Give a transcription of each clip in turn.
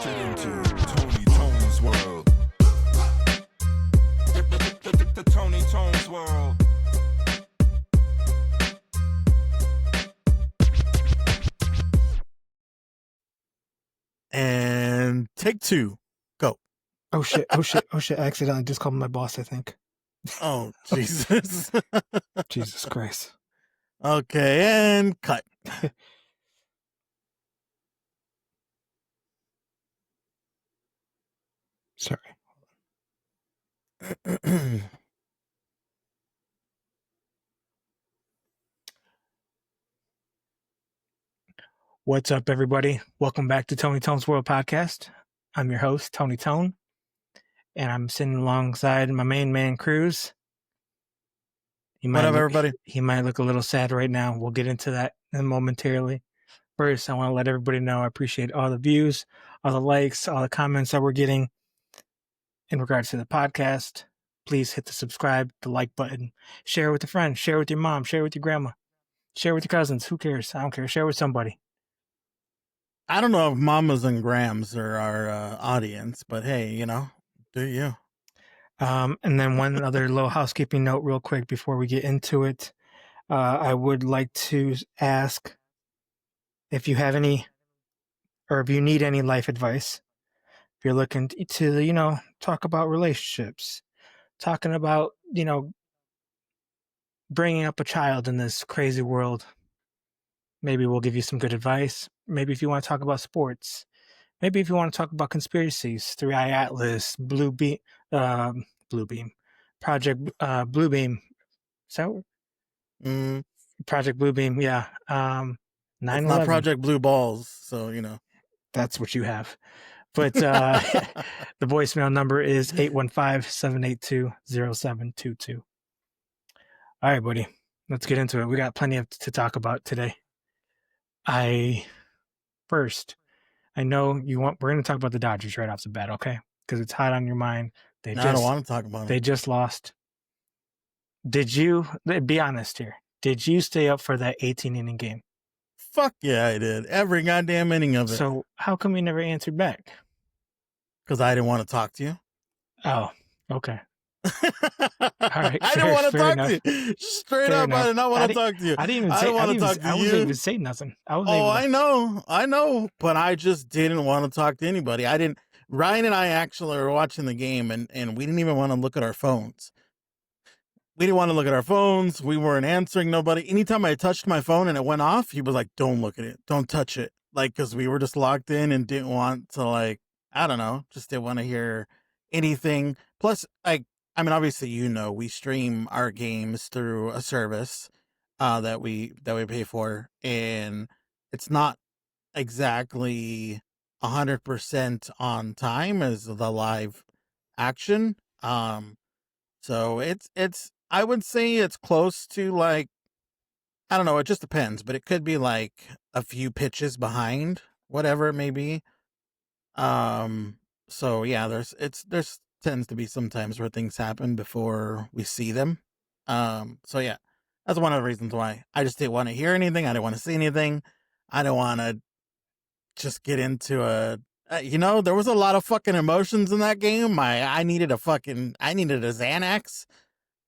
entered into Tony Tone's world. The Tony Tone's world. And take two. Go. Oh shit. I accidentally just called my boss, I think. Oh, Jesus. Jesus Christ. Okay, and cut. Sorry. What's up, everybody? Welcome back to Tony Tone's World Podcast. I'm your host, Tony Tone, and I'm sitting alongside my main man, Cruz. What up, everybody? He might look a little sad right now. We'll get into that momentarily. First, I want to let everybody know I appreciate all the views, all the likes, all the comments that we're getting in regards to the podcast. Please hit the subscribe, the like button, share it with a friend, share it with your mom, share it with your grandma, share it with your cousins. Who cares? I don't care. Share it with somebody. I don't know if mamas and grams are our audience, but hey, you know, do you? And then one other little housekeeping note real quick before we get into it. I would like to ask if you have any, or if you need any life advice, if you're looking to, talk about relationships, talking about, bringing up a child in this crazy world. Maybe we'll give you some good advice. Maybe if you want to talk about sports, maybe if you want to talk about conspiracies, 3i Atlas, Blue Beam, Project Blue Beam. So, Project Blue Beam, yeah. 9/11. It's not Project Blue Balls, so you know. That's what you have. But the voicemail number is 815-782-0722. All right, buddy. Let's get into it. We got plenty to talk about today. I know we're going to talk about the Dodgers right off the bat, okay? Because it's hot on your mind. I don't want to talk about it. They just lost. Be honest here. Did you stay up for that 18-inning game? Fuck yeah, I did. Every goddamn inning of it. So how come you never answered back? Because I didn't want to talk to you. Oh, okay. All right, I didn't want to talk to you. Straight up, I did not want to talk to you. I didn't want to talk to you. I wasn't even saying nothing. I know, but I just didn't want to talk to anybody. Ryan and I actually were watching the game, and we didn't even want to look at our phones. We didn't want to look at our phones. We weren't answering nobody. Anytime I touched my phone and it went off, he was like, "Don't look at it. Don't touch it." Like, because we were just locked in and didn't want to, like, I don't know, just didn't want to hear anything. Plus, obviously, we stream our games through a service that we pay for, and it's not exactly 100% on time as the live action. So it's I would say it's close to, like, I don't know, it just depends, but it could be like a few pitches behind, whatever it may be. So yeah, there's tends to be some times where things happen before we see them. So yeah, that's one of the reasons why I just didn't want to hear anything. I didn't want to see anything. I don't want to just get into there was a lot of fucking emotions in that game. I needed a Xanax.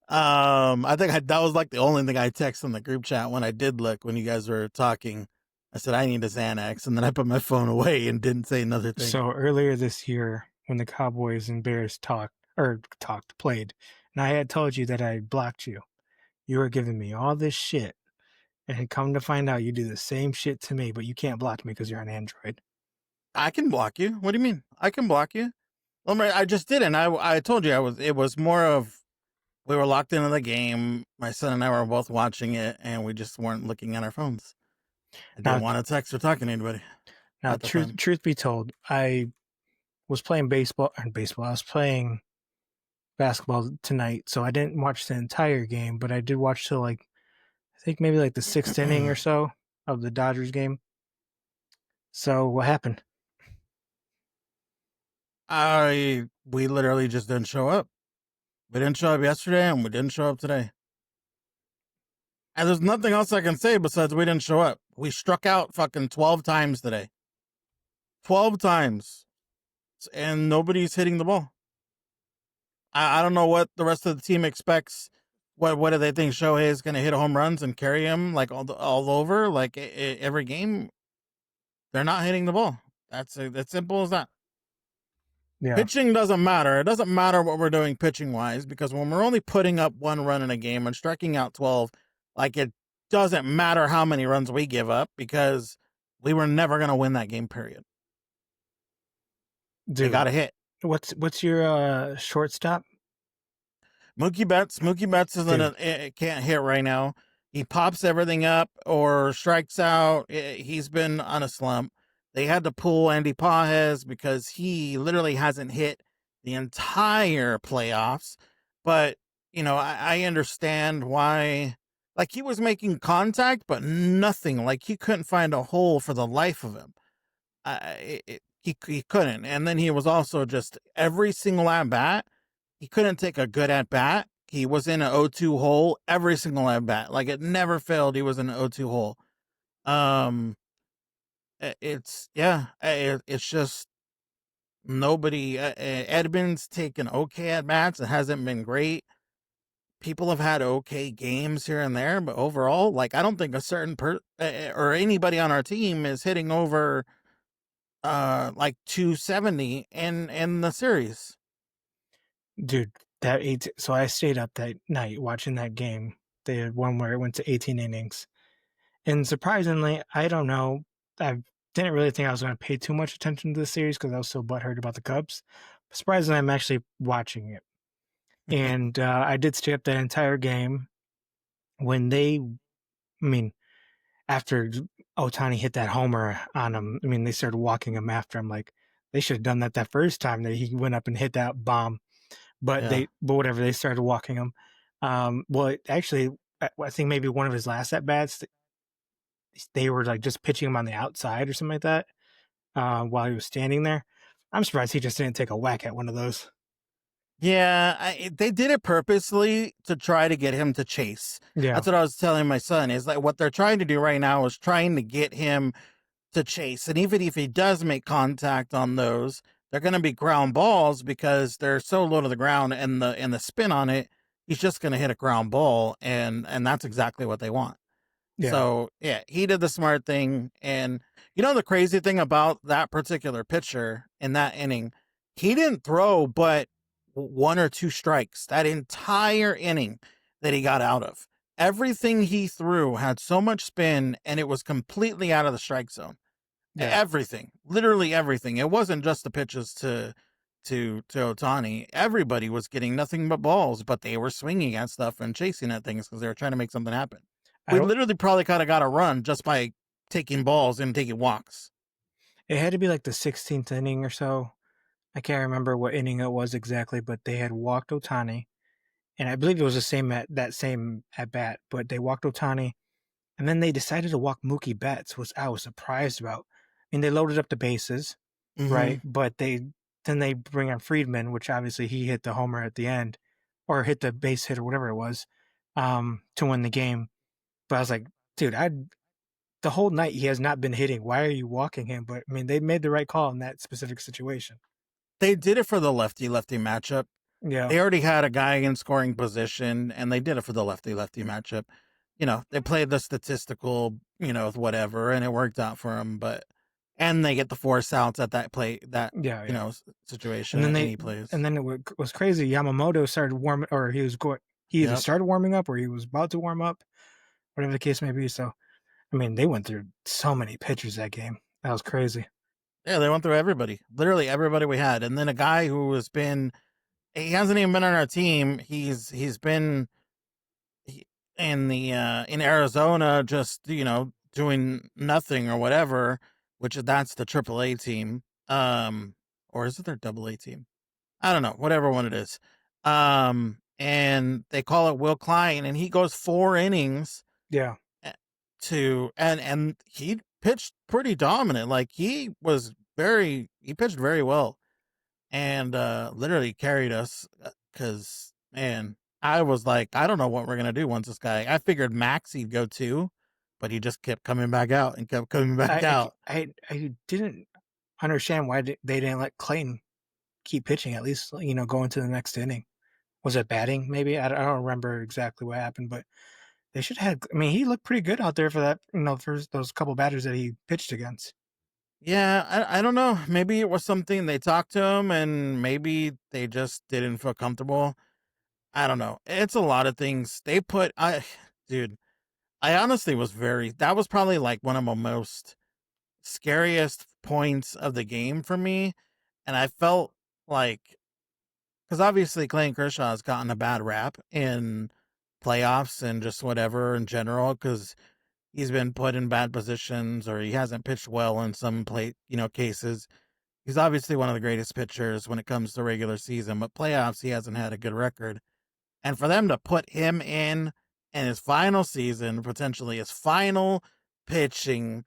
I think that was like the only thing I texted in the group chat when I did look, when you guys were talking. I said, I need a Xanax, and then I put my phone away and didn't say another thing. So earlier this year, when the Cowboys and Bears played, and I had told you that I blocked you, you were giving me all this shit, and come to find out you do the same shit to me, but you can't block me because you're on Android. I can block you. What do you mean? I can block you. I just didn't. I told you it was more of, we were locked into the game. My son and I were both watching it, and we just weren't looking at our phones. I didn't want to text or talk to anybody. Now, truth be told, I was playing baseball. I was playing basketball tonight, so I didn't watch the entire game, but I did watch till, like, I think maybe like the 6th inning or so of the Dodgers game. So what happened? We literally just didn't show up. We didn't show up yesterday, and we didn't show up today. And there's nothing else I can say besides we didn't show up. We struck out fucking 12 times today. 12 times. and nobody's hitting the ball. I don't know what the rest of the team expects. What do they think Shohei is going to hit home runs and carry him like all over like every game? They're not hitting the ball. That's simple as that. Yeah. Pitching doesn't matter. It doesn't matter what we're doing pitching wise, because when we're only putting up 1 run in a game and striking out 12, like, it doesn't matter how many runs we give up, because we were never going to win that game, period. They Dude, got to hit. what's your shortstop? Mookie Betts. Mookie Betts can't hit right now. He pops everything up or strikes out. He's been on a slump. They had to pull Andy Pajes because he literally hasn't hit the entire playoffs. But, I understand why. Like, he was making contact, but nothing. Like, he couldn't find a hole for the life of him. He couldn't. And then he was also just every single at bat, he couldn't take a good at bat. He was in an 0-2 hole every single at bat. Like, it never failed. He was in an 0-2 hole. It's just nobody. Edmonds taken okay at bats. It hasn't been great. People have had okay games here and there, but overall, like, I don't think a certain or anybody on our team is hitting over like 270 in the series. Dude, so I stayed up that night watching that game. They had one where it went to 18 innings. And surprisingly, I don't know, I didn't really think I was going to pay too much attention to the series because I was so butthurt about the Cubs. But surprisingly, I'm actually watching it. And I did stay up that entire game. When after Ohtani hit that homer on him, they started walking him after him. Like, they should have done that first time that he went up and hit that bomb. But whatever, they started walking him. Well, actually, I think maybe one of his last at bats, they were like just pitching him on the outside or something like that while he was standing there. I'm surprised he just didn't take a whack at one of those. Yeah, they did it purposely to try to get him to chase. Yeah, that's what I was telling my son. Is like what they're trying to do right now is trying to get him to chase, and even if he does make contact on those, they're going to be ground balls because they're so low to the ground, and the spin on it, he's just going to hit a ground ball, and that's exactly what they want. Yeah. So, yeah, he did the smart thing. And the crazy thing about that particular pitcher in that inning, he didn't throw but 1 or 2 strikes that entire inning that he got out of. Everything he threw had so much spin, and it was completely out of the strike zone. Yeah. Everything, literally everything. It wasn't just the pitches to Ohtani. Everybody was getting nothing but balls, but they were swinging at stuff and chasing at things because they were trying to make something happen. We literally probably kind of got a run just by taking balls and taking walks. It had to be like the 16th inning or so. I can't remember what inning it was exactly, but they had walked Ohtani, and I believe it was that same at bat. But they walked Ohtani, and then they decided to walk Mookie Betts, which I was surprised about. They loaded up the bases, right? But then they bring on Friedman, which obviously he hit the homer at the end, or hit the base hit or whatever it was, to win the game. But I was like, dude, the whole night he has not been hitting. Why are you walking him? But they made the right call in that specific situation. They did it for the lefty-lefty matchup. Yeah. They already had a guy in scoring position, and they did it for the lefty-lefty matchup. They played the statistical, whatever, and it worked out for them. And they get the 4 outs at that play, situation. And then he plays. And then it was crazy. Yamamoto started warming, or he either started warming up or he was about to warm up, whatever the case may be. So, they went through so many pitchers that game. That was crazy. Yeah, they went through everybody. Literally everybody we had. And then a guy who he hasn't even been on our team. He's been in Arizona, just, doing nothing or whatever, that's the AAA team. Or is it their AA team? I don't know, whatever one it is. And they call it Will Klein, and he goes 4 innings. Yeah. And he pitched pretty dominant. Like, he pitched very well, and literally carried us, because, man, I was like, I don't know what we're gonna do once this guy. I figured Max he'd go too, but he just kept coming back out and kept coming back out. I didn't understand why they didn't let Clayton keep pitching at least, going to the next inning. Was it batting? Maybe I don't remember exactly what happened, but they should have. I mean, he looked pretty good out there for that. For those couple batters that he pitched against. Yeah, I don't know. Maybe it was something they talked to him, and maybe they just didn't feel comfortable. I don't know. It's a lot of things they put. Dude, I honestly was very. That was probably like one of my most scariest points of the game for me, and I felt like because obviously Clayton Kershaw has gotten a bad rap in playoffs and just whatever in general because he's been put in bad positions or he hasn't pitched well in some cases. He's obviously one of the greatest pitchers when it comes to regular season, but playoffs he hasn't had a good record. And for them to put him in his final season, potentially his final pitching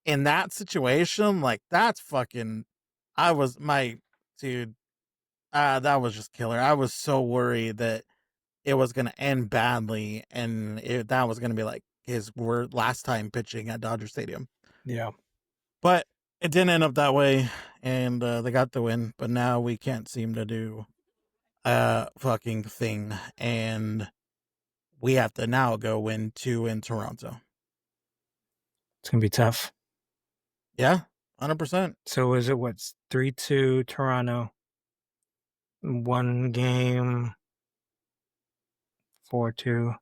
in that situation, like that's fucking. I was my dude. That was just killer. I was so worried that it was going to end badly, and that was going to be like his last time pitching at Dodger Stadium. Yeah, but it didn't end up that way, and they got the win. But now we can't seem to do a fucking thing, and we have to now go win 2 in Toronto. It's gonna be tough. Yeah, 100%. So is it 3-2 Toronto? 1 game, 4-2.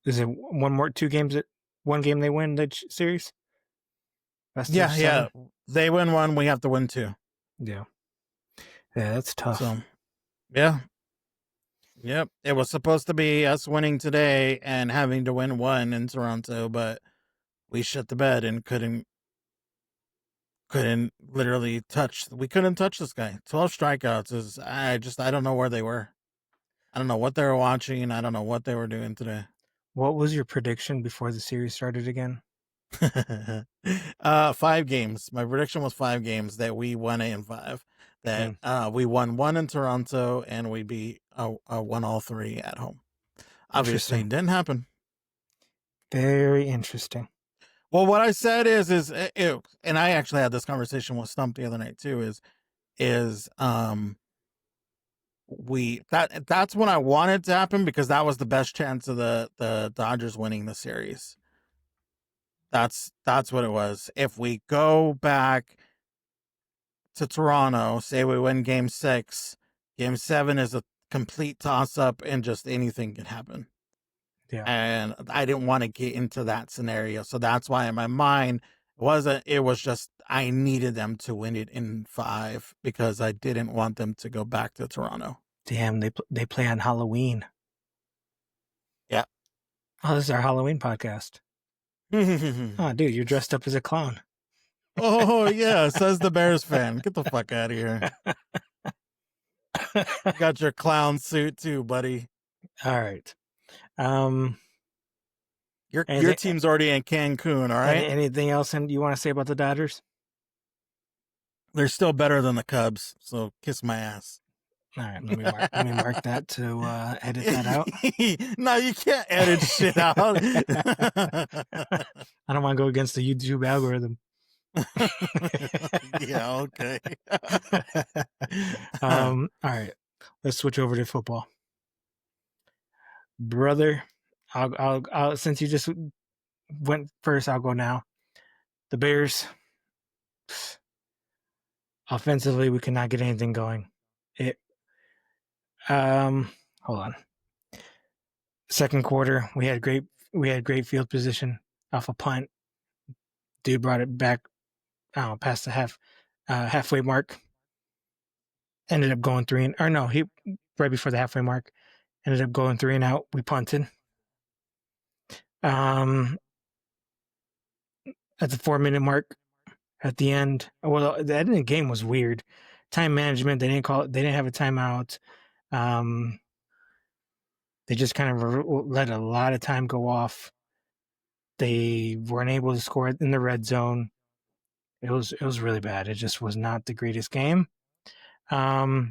Is it 2 games? 1 game they win the series? Yeah. They win 1, we have to win 2. Yeah, that's tough. So, yeah. Yep. It was supposed to be us winning today and having to win 1 in Toronto, but we shit the bed and couldn't literally touch. We couldn't touch this guy. 12 strikeouts is, I don't know where they were. I don't know what they were watching. I don't know what they were doing today. What was your prediction before the series started again? 5 games. My prediction was 5 games that we won it in 5. That we won 1 in Toronto and we beat won all 3 at home. Obviously, it didn't happen. Very interesting. Well, what I said is and I actually had this conversation with Stump the other night too. That's what I wanted to happen because that was the best chance of the Dodgers winning the series. That's what it was. If we go back to Toronto, say we win Game 6, Game 7 is a complete toss up, and just anything can happen. Yeah. And I didn't want to get into that scenario, so that's why in my mind it was just I needed them to win it in 5 because I didn't want them to go back to Toronto. Damn, they play on Halloween. Yeah. Oh, this is our Halloween podcast. Oh, dude, you're dressed up as a clown. Oh, yeah, says the Bears fan. Get the fuck out of here. You got your clown suit too, buddy. All right. Your team's already in Cancun, all right? Anything else you want to say about the Dodgers? They're still better than the Cubs, so kiss my ass. All right, let me mark that to edit that out. No, you can't edit shit out. I don't want to go against the YouTube algorithm. Yeah, okay. All right, let's switch over to football, brother. I'll since you just went first, I'll go now. The Bears, offensively, we could not get anything going. Hold on. Second quarter, we had great field position off a punt. Dude brought it back, past the halfway mark. Ended up going he right before the halfway mark. Ended up going 3 and out. We punted. At the 4-minute mark, at the end, well, the end of the game was weird. Time management, they didn't call it. They didn't have a timeout. They just kind of let a lot of time go off. They weren't able to score in the red zone. It was really bad. It just was not the greatest game. That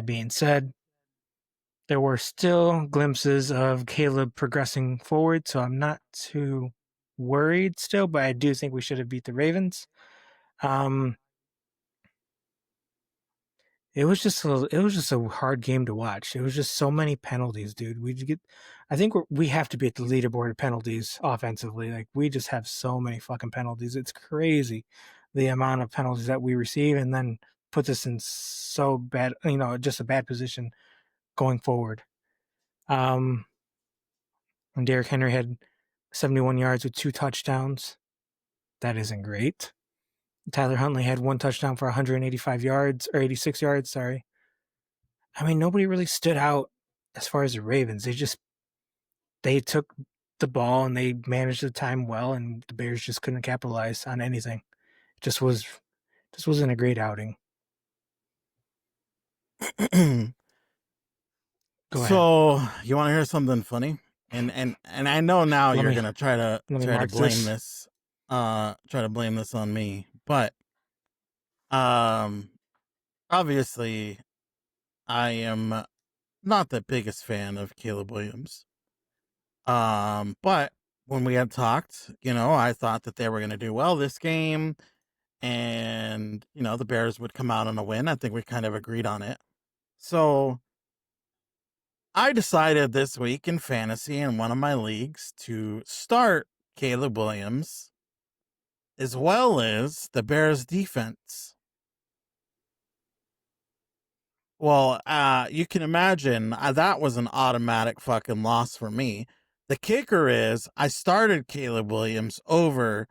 being said, there were still glimpses of Caleb progressing forward, so I'm not too worried still, but I do think we should have beat the Ravens. It was just a hard game to watch. It was just so many penalties, dude. I think we have to be at the leaderboard of penalties offensively. Like we just have so many fucking penalties. It's crazy the amount of penalties that we receive, and then puts us in so bad, just a bad position going forward. And Derrick Henry had 71 yards with 2 touchdowns. That isn't great. Tyler Huntley had 1 touchdown for 185 yards, or 86 yards, sorry. I mean, nobody really stood out as far as the Ravens. They took the ball and they managed the time well, and the Bears just couldn't capitalize on anything. It just wasn't a great outing. Go ahead. So you want to hear something funny? And I know now Let you're me- gonna try to mark blame this on me, but obviously I am not the biggest fan of Caleb Williams. But when we had talked, I thought that they were gonna do well this game, and the Bears would come out on a win. I think we kind of agreed on it. So I decided this week in fantasy in one of my leagues to start Caleb Williams as well as the Bears defense. Well, you can imagine that was an automatic fucking loss for me. The kicker is I started Caleb Williams over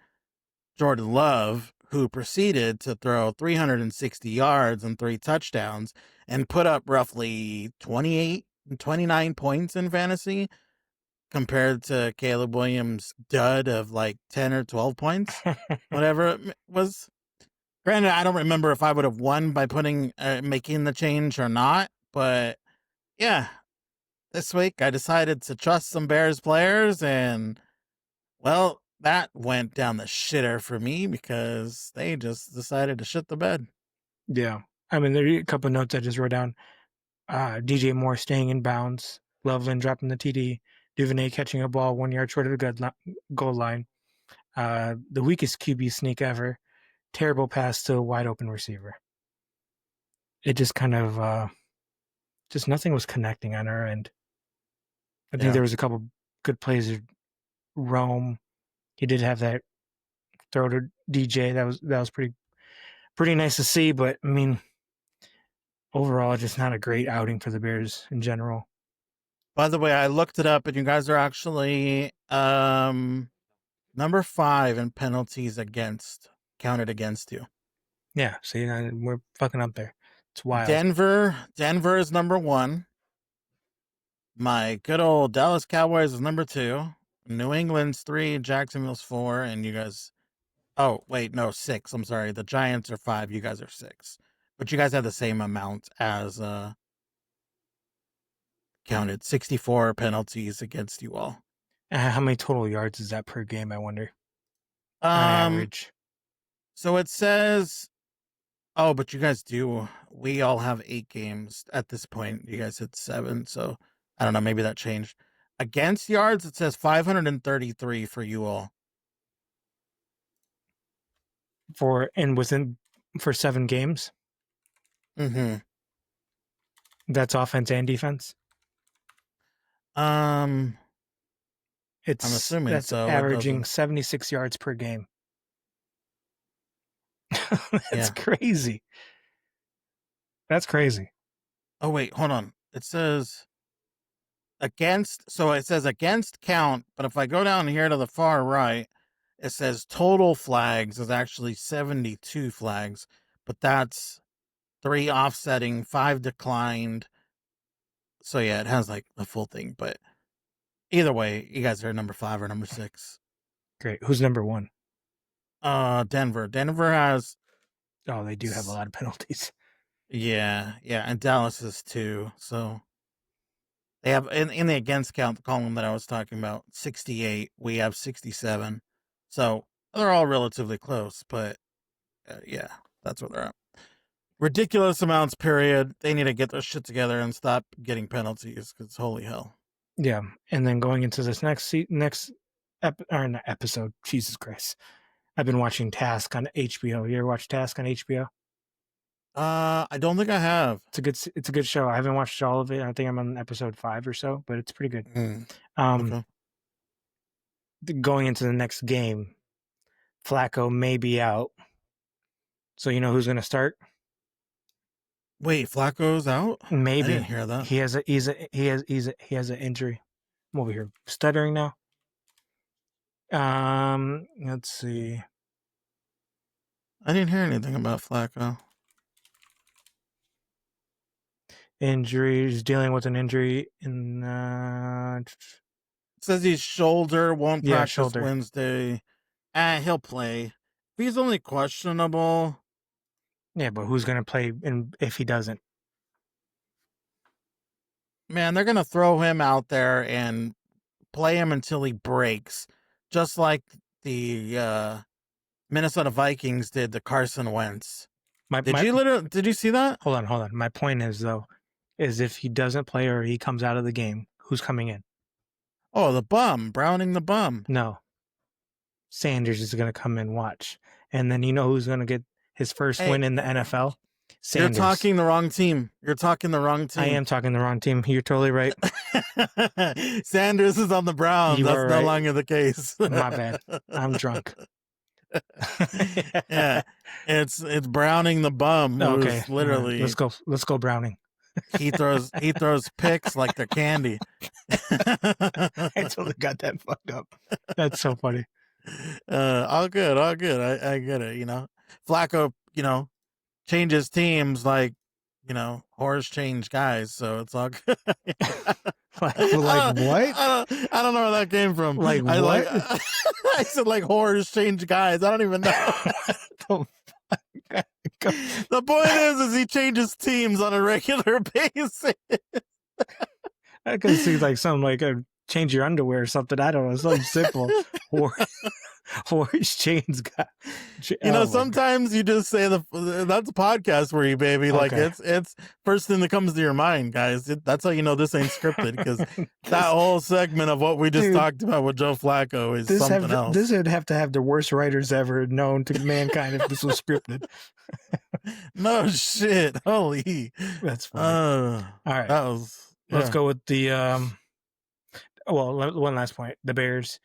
Jordan Love, who proceeded to throw 360 yards and 3 touchdowns and put up roughly 28 and 29 points in fantasy compared to Caleb Williams' dud of like 10 or 12 points, whatever it was. Granted, I don't remember if I would have won by making the change or not, but yeah, this week I decided to trust some Bears players, and well, that went down the shitter for me because they just decided to shit the bed. Yeah. I mean, there are a couple of notes I just wrote down. DJ Moore staying in bounds. Loveland dropping the TD. Duvernay catching a ball 1 yard short of the goal line. The weakest QB sneak ever. Terrible pass to a wide open receiver. It just kind of, just nothing was connecting on our end. I think there was a couple good plays of Rome. He did have that throw to DJ. That was pretty nice to see, but I mean, overall, just not a great outing for the Bears in general. By the way, I looked it up, and you guys are actually number 5 in penalties counted against you. Yeah, see, we're fucking up there. It's wild. Denver is number 1. My good old Dallas Cowboys is number 2. New England's 3, Jacksonville's 4, and you guys. Oh wait, no, 6. I'm sorry. The Giants are 5. You guys are 6, but you guys have the same amount as counted 64 penalties against you all. How many total yards is that per game, I wonder? On average. So it says, oh, but you guys we all have 8 games at this point. You guys had 7, so I don't know, maybe that changed. Against yards, it says 533 for you all. For 7 games? Mm-hmm. That's offense and defense? I'm assuming that's so. averaging 76 yards per game. That's crazy. That's crazy. Oh wait, hold on. It says against count, but if I go down here to the far right, it says total flags is actually 72 flags, but that's 3 offsetting, 5 declined. So yeah, it has like the full thing, but either way, you guys are number 5 or number 6. Great. Who's number 1? Denver. Denver has. Oh, they do have a lot of penalties. Yeah, and Dallas is 2. So they have in the against count column that I was talking about, 68. We have 67. So they're all relatively close, but yeah, that's where they're at. Ridiculous amounts, period. They need to get their shit together and stop getting penalties, because holy hell. Yeah, and then going into this next episode, Jesus Christ. I've been watching Task on HBO. You ever watch Task on HBO? I don't think I have. It's a good show. I haven't watched all of it. I think I'm on episode 5 or so, but it's pretty good. Okay. Going into the next game, Flacco may be out. So you know who's going to start? Wait, Flacco's out? Maybe. I didn't hear that. He has an injury. I'm over here stuttering now. Let's see. I didn't hear anything about Flacco. Injuries, dealing with an injury in Says his shoulder won't practice shoulder. Wednesday. He'll play. If he's only questionable. Yeah, but who's going to play if he doesn't? Man, they're going to throw him out there and play him until he breaks. Just like the Minnesota Vikings did to Carson Wentz. Did you see that? Hold on. My point is, though, is if he doesn't play or he comes out of the game, who's coming in? Oh, the bum. Browning the bum. No. Sanders is going to come in, watch. And then you know who's going to get his first win in the NFL? Sanders. You're talking the wrong team. I am talking the wrong team. You're totally right. Sanders is on the Browns. That's no longer the case. My bad. I'm drunk. Yeah. It's Browning the bum. Okay. Literally. Let's go Browning. He throws picks like they're candy. I totally got that fucked up. That's so funny. All good. I get it. You know, Flacco, changes teams like, horse change guys. So it's all good. like what? I don't know where that came from. Like what? I said like horrors change guys. I don't even know. The point is he changes teams on a regular basis. I could see like something like change your underwear or something. I don't know, something simple. Horse chains guy. Sometimes you just say that's a podcast for you, baby. Okay. Like it's first thing that comes to your mind, guys. That's how you know this ain't scripted, because that whole segment of what we just talked about with Joe Flacco is something else. This would have to have the worst writers ever known to mankind if this was scripted. No shit. Holy. That's funny. All right. That was. Yeah. Let's go with the. One last point. The Bears.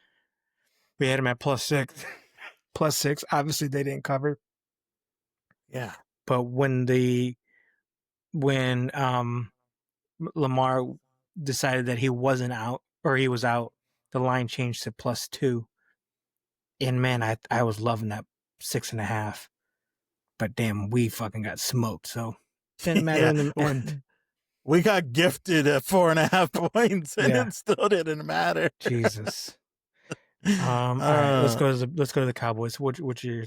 We had them at +6. +6. Obviously, they didn't cover. Yeah. But when Lamar decided that he wasn't out, or he was out, the line changed to +2. And man, I was loving that 6.5. But damn, we fucking got smoked. So didn't matter in the end. We got gifted at 4.5 points, and it still didn't matter. Jesus. All right, let's go to the Cowboys. What's your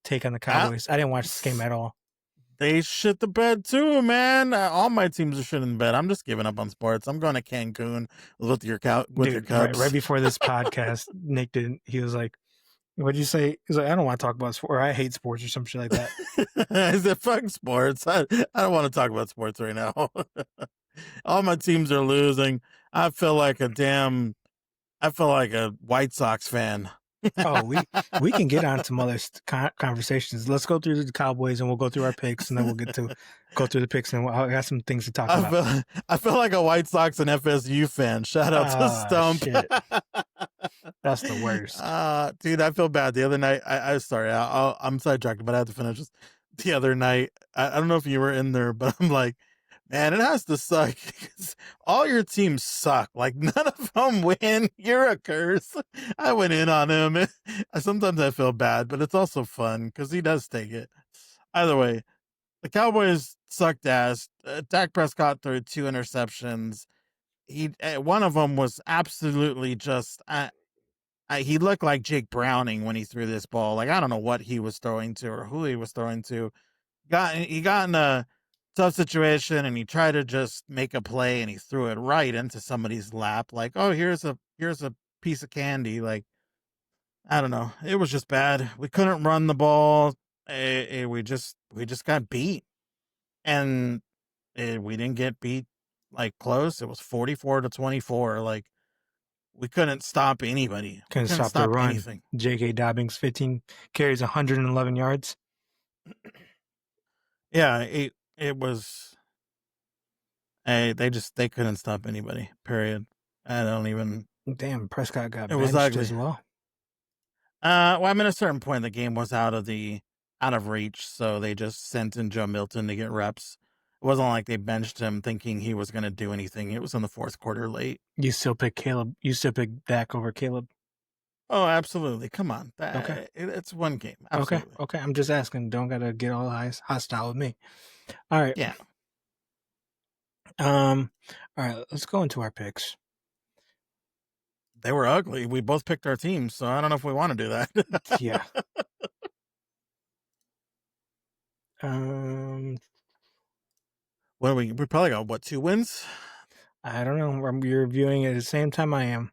take on the Cowboys? I didn't watch this game at all. They shit the bed too, man. All my teams are shitting the bed. I'm just giving up on sports. I'm going to Cancun with your Cubs. Right before this podcast, Nick didn't. He was like, "What'd you say?" He's like, "I don't want to talk about sports, or I hate sports, or some shit like that." I said, "Fuck sports. I don't want to talk about sports right now." All my teams are losing. I feel like a White Sox fan. We can get on some other conversations. Let's go through the Cowboys and we'll go through our picks, and then we'll go through the picks, and I got some things to talk about. I feel like a White Sox and FSU fan. Shout out to Stump. Shit. That's the worst. Dude, I feel bad. The other night, I'm sorry, I'm sidetracked, but I have to finish this. The other night, I don't know if you were in there, but I'm like, man, it has to suck. All your teams suck. Like, none of them win. You're a curse. I went in on him. Sometimes I feel bad, but it's also fun because he does take it. Either way, the Cowboys sucked ass. Dak Prescott threw 2 interceptions. One of them was absolutely just... he looked like Jake Browning when he threw this ball. Like, I don't know what he was throwing to or who he was throwing to. He got in a tough situation and he tried to just make a play and he threw it right into somebody's lap. Like, oh, here's a piece of candy. Like, I don't know. It was just bad. We couldn't run the ball. We just got beat, and we didn't get beat like close. It was 44-24. Like, we couldn't stop anybody. Couldn't stop the run. Anything. J.K. Dobbins, 15 carries, 111 yards. Yeah, it was. They couldn't stop anybody. Period. I don't even. Damn, Prescott got It was benched ugly. as well. Well, I mean, at a certain point, the game was out of reach, so they just sent in Joe Milton to get reps. It wasn't like they benched him thinking he was going to do anything. It was in the fourth quarter late. You still pick Caleb. You still pick Dak over Caleb. Oh, absolutely. Come on. Okay. It's one game. Absolutely. Okay. I'm just asking. Don't gotta get all hostile with me. All right. Yeah. All right. Let's go into our picks. They were ugly. We both picked our teams, so I don't know if we want to do that. Yeah. What do we probably got 2 wins? I don't know. You're reviewing it at the same time I am.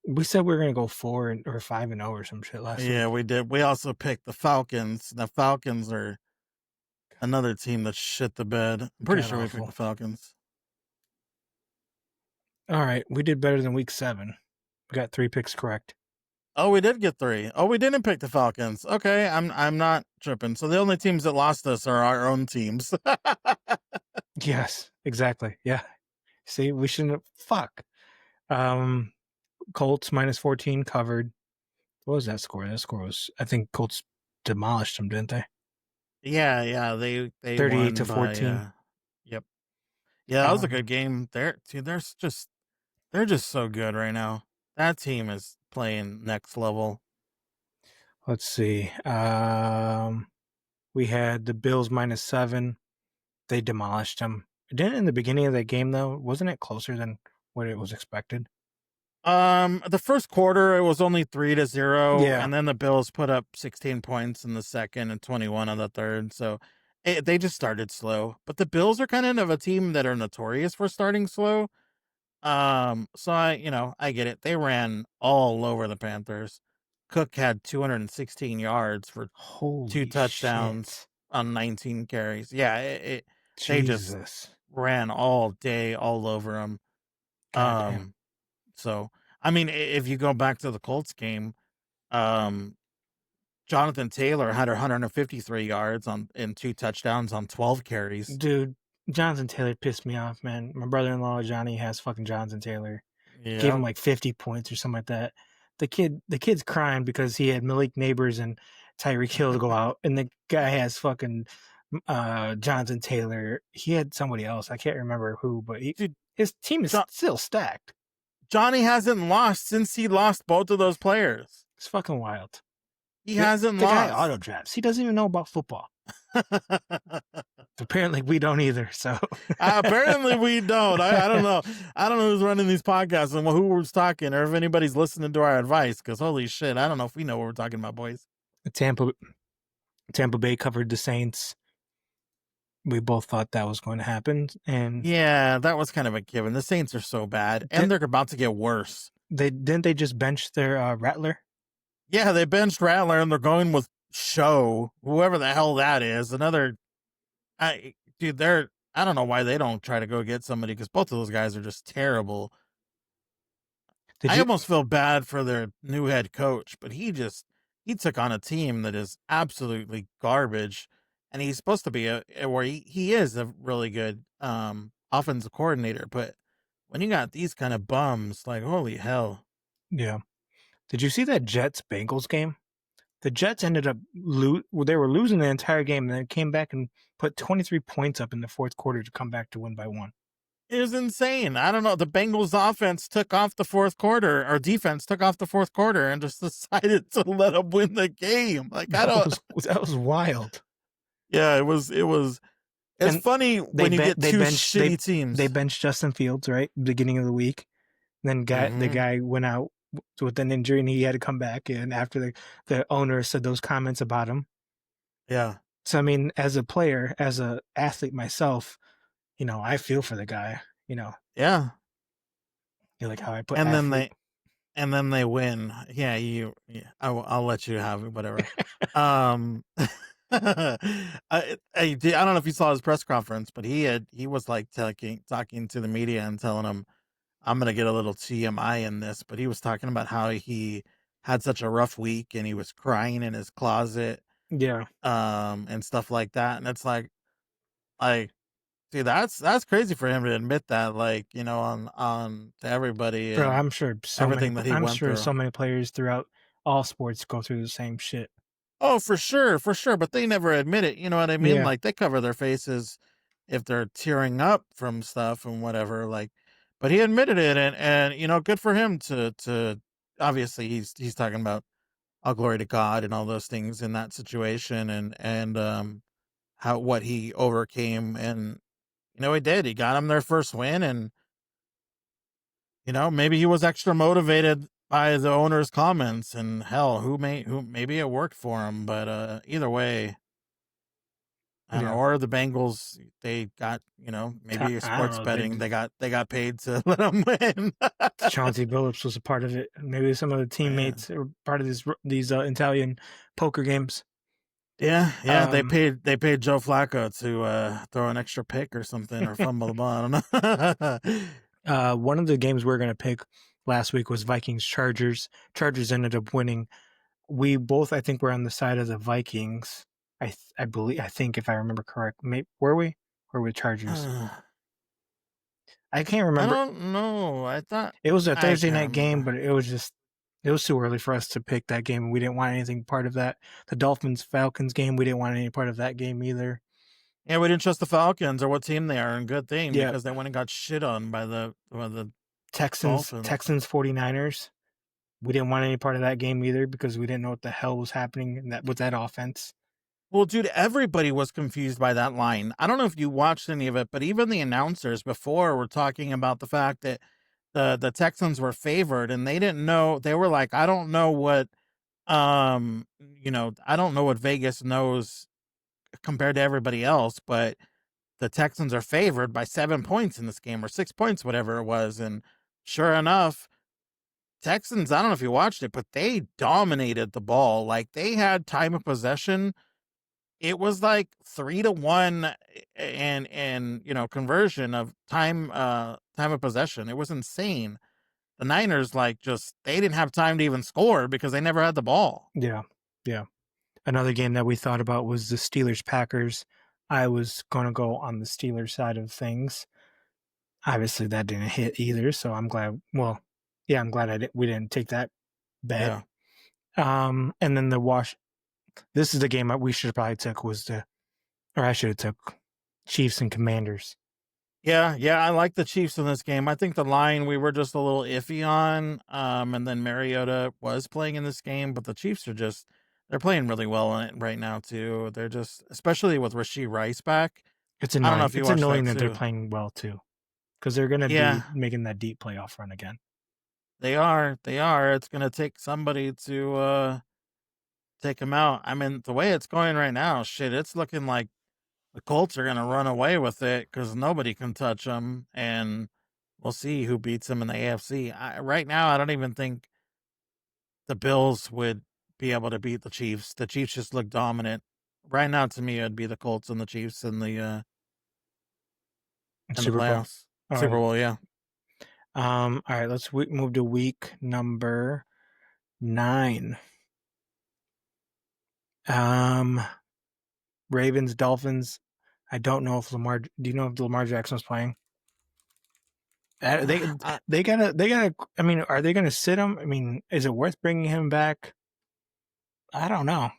We said we were gonna go 4 or 5-0 or some shit last week. Yeah, we did. We also picked the Falcons. The Falcons are another team that shit the bed. I'm pretty sure we picked the Falcons. All right, we did better than week 7. We got 3 picks correct. Oh, we did get 3. Oh, we didn't pick the Falcons. Okay, I'm not tripping. So the only teams that lost us are our own teams. Yes, exactly. Yeah. See, we shouldn't. Fuck. Colts -14 covered. What was that score? That score was, I think Colts demolished them, didn't they? Yeah. They 38-14. Yep. Yeah, that was a good game. They're just so good right now. That team is playing next level. Let's see. We had the Bills -7. They demolished them. Didn't in the beginning of that game though? Wasn't it closer than what it was expected? The first quarter it was only 3-0, Yeah. and then the Bills put up 16 points in the second and 21 on the third. So they just started slow. But the Bills are kind of a team that are notorious for starting slow. So I get it. They ran all over the Panthers. Cook had 216 yards for Holy 2 touchdowns shit. on 19 carries. Yeah, they just Jesus. ran all day, all over them. Goddamn. So I mean, if you go back to the Colts game, Jonathan Taylor had 153 yards and 2 touchdowns on 12 carries. Dude, Jonathan Taylor pissed me off, man. My brother-in-law Johnny has fucking Jonathan Taylor. Yeah. Gave him like 50 points or something like that. The kid's crying because he had Malik Neighbors and Tyreek Hill to go out, and the guy has fucking Jonathan Taylor. He had somebody else. I can't remember who, but his team is still stacked. Johnny hasn't lost since he lost both of those players. It's fucking wild. He hasn't the lost. The guy auto drafts. He doesn't even know about football. Apparently we don't either. So apparently we don't. I don't know. I don't know who's running these podcasts and who was talking, or if anybody's listening to our advice. Because holy shit, I don't know if we know what we're talking about, boys. Tampa Bay covered the Saints. We both thought that was going to happen, and yeah, that was kind of a given. The Saints are so bad, and they're about to get worse. Didn't they just bench their Rattler? Yeah, they benched Rattler, and they're going with Show, whoever the hell that is. I don't know why they don't try to go get somebody, because both of those guys are just terrible. I almost feel bad for their new head coach, but he took on a team that is absolutely garbage, and he's supposed to be he is a really good offensive coordinator, but when you got these kind of bums, like, holy hell. Yeah. Did you see that Jets-Bengals game? The Jets ended up they were losing the entire game, and then came back and put 23 points up in the fourth quarter to come back to win by 1. It was insane. I don't know. The Bengals offense took off the fourth quarter, or defense took off the fourth quarter, and just decided to let them win the game. Like, that was wild. Yeah, it was. It's funny when you get two shitty teams. They benched Justin Fields, right, beginning of the week. And then the guy went out with an injury, and he had to come back in after the owner said those comments about him. Yeah. So I mean, as a player, as a athlete myself, I feel for the guy. Yeah. You're like how I put. And then they win. Yeah. I'll let you have it. Whatever. I don't know if you saw his press conference, but he was like talking to the media and telling them, I'm going to get a little TMI in this, but he was talking about how he had such a rough week and he was crying in his closet, Yeah. and stuff like that. And it's like, see, that's crazy for him to admit that, like, on to everybody Bro, and I'm sure everything that he went through. so many players throughout all sports go through the same shit. Oh, for sure, for sure. But they never admit it. You know what I mean? Yeah. Like they cover their faces if they're tearing up from stuff and whatever. Like, but he admitted it, and good for him to. Obviously, he's talking about all glory to God and all those things in that situation, and how what he overcame, and he did. He got him their first win, and maybe he was extra motivated by the owner's comments, and hell, who maybe it worked for him, but either way, I don't know. Yeah. Or the Bengals, they got, maybe I don't sports know. betting, they got paid to let them win. Chauncey Billups was a part of it. Maybe some of the Yeah. teammates are part of these Italian poker games. Yeah, they paid Joe Flacco to throw an extra pick or something or fumble the ball. I don't know. One of the games we were going to pick last week was Vikings Chargers. Chargers ended up winning. We both, I think, were on the side of the Vikings. I think if I remember correct, were we? Or were we Chargers? I can't I remember. don't know. I thought It was a I Thursday night can't game, remember. but it was too early for us to pick that game. We didn't want anything part of that. The Dolphins Falcons game, we didn't want any part of that game either. Yeah, we didn't trust the Falcons or what team they are, and good thing Yeah, because they went and got shit on by the Texans Dolphins. 49ers. We didn't want any part of that game either because we didn't know what the hell was happening with that offense. Well, dude, everybody was confused by that line. I don't know if you watched any of it, but even the announcers before were talking about the fact that the Texans were favored and they didn't know. They were like, I don't know what I don't know what Vegas knows compared to everybody else, but the Texans are favored by 7 points in this game or 6 points, whatever it was. And sure enough, Texans, I don't know if you watched it, but they dominated the ball. Like they had time of possession. It was like 3-1 and conversion of time of possession. It was insane. The Niners they didn't have time to even score because they never had the ball. Yeah, yeah. Another game that we thought about was the Steelers Packers. I was going to go on the Steelers side of things. Obviously, that didn't hit either, so I'm glad. Well, yeah, I'm glad we didn't take that bet. Yeah. And then This is the game that we should have probably took or I should have took Chiefs and Commanders. Yeah, I like the Chiefs in this game. I think the line we were just a little iffy on, and then Mariota was playing in this game, but the Chiefs they're playing really well in it right now too. They're just, especially with Rashee Rice back. It's I don't know annoying. if you It's watched annoying that that they're too. playing well too, because they're going to Yeah, be making that deep playoff run again. they are. They are. It's gonna take somebody to take them out. I mean, the way it's going right now, shit, it's looking like the Colts are gonna run away with it because nobody can touch them, and we'll see who beats them in the AFC. Right now, I don't even think the Bills would be able to beat the Chiefs. The Chiefs just look dominant. Right now, to me, it'd be the Colts and the Chiefs in the Super Bowl. playoffs. All Super right. Bowl, yeah. All right. Let's move to week number 9. Ravens, Dolphins. I don't know if Lamar. Do you know if Lamar Jackson's playing? They gotta. I mean, are they gonna sit him? I mean, is it worth bringing him back? I don't know.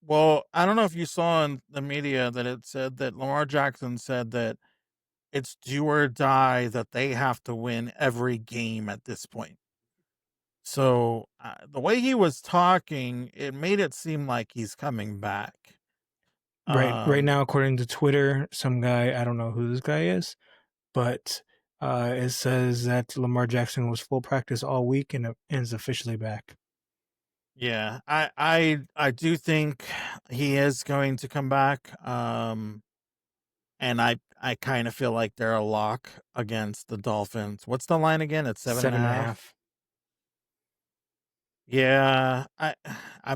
Well, I don't know if you saw in the media that it said that Lamar Jackson said that it's do or die that they have to win every game at this point. So the way he was talking, it made it seem like he's coming back. Right now, according to Twitter, some guy, I don't know who this guy is, but it says that Lamar Jackson was full practice all week and is officially back. Yeah, I do think he is going to come back. And I kind of feel like they're a lock against the Dolphins. What's the line again? It's 7.5. Yeah, I I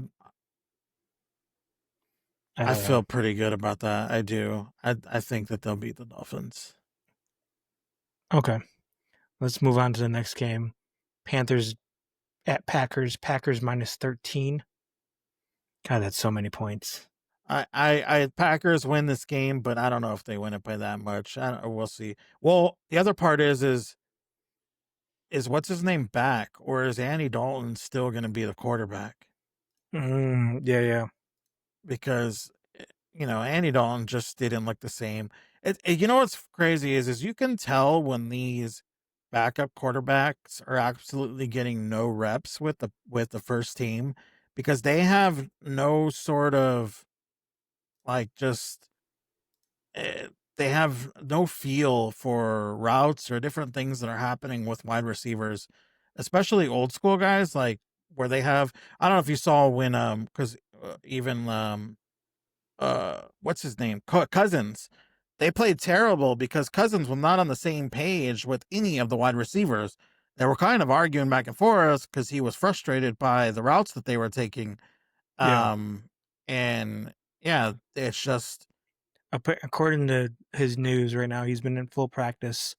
I don't feel know. pretty good about that. I do. I think that they'll beat the Dolphins. Okay, let's move on to the next game. Panthers at Packers. Packers minus 13. God, that's so many points. I Packers win this game, but I don't know if they win it by that much. We'll see. Well, the other part is what's his name back, or is Andy Dalton still going to be the quarterback? Yeah. Because Andy Dalton just didn't look the same. You know what's crazy is you can tell when these backup quarterbacks are absolutely getting no reps with the first team, because they have no sort of just they have no feel for routes or different things that are happening with wide receivers, especially old school guys, like where they have. I don't know if you saw when because even what's his name, Cousins, they played terrible because Cousins was not on the same page with any of the wide receivers. They were kind of arguing back and forth because he was frustrated by the routes that they were taking. Yeah. And yeah, it's just According to his news right now, he's been in full practice.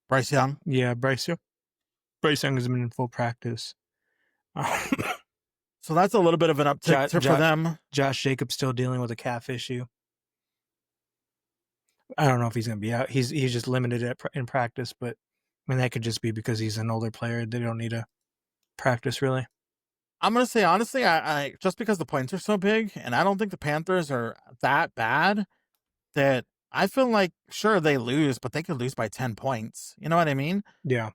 Bryce Young. Yeah, Bryce Young has been in full practice. So that's a little bit of an uptick for them. Josh Jacobs still dealing with a calf issue. I don't know if he's going to be out. He's just limited in practice, but I mean, that could just be because he's an older player. They don't need to practice, really. I'm going to say, honestly, I just because the points are so big, and I don't think the Panthers are that bad, that I feel like, sure, they lose, but they could lose by 10 points. You know what I mean? Yeah.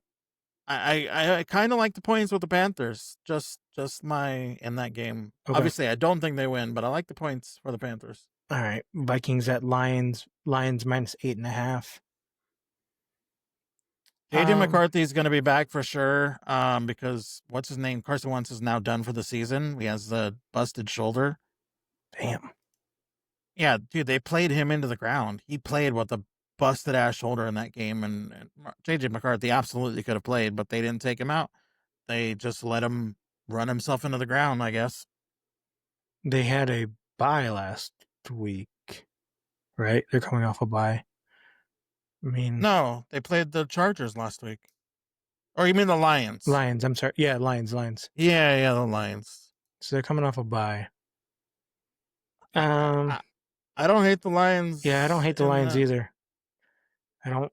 I kind of like the points with the Panthers. Just in that game. Okay. Obviously, I don't think they win, but I like the points for the Panthers. All right. Vikings at Lions. Lions minus 8.5. JJ McCarthy is going to be back for sure. Because what's his name? Carson Wentz is now done for the season. He has the busted shoulder. Damn. Yeah, dude, they played him into the ground. He played with a busted ass shoulder in that game, and JJ McCarthy absolutely could have played, but they didn't take him out. They just let him run himself into the ground, I guess. They had a bye last week, right? They're coming off a bye. I mean, no, they played the Chargers last week. Or you mean the Lions? Lions, I'm sorry. Yeah, Lions. Yeah, the Lions. So they're coming off a bye. I don't hate the Lions. Yeah, I don't hate the Lions either. I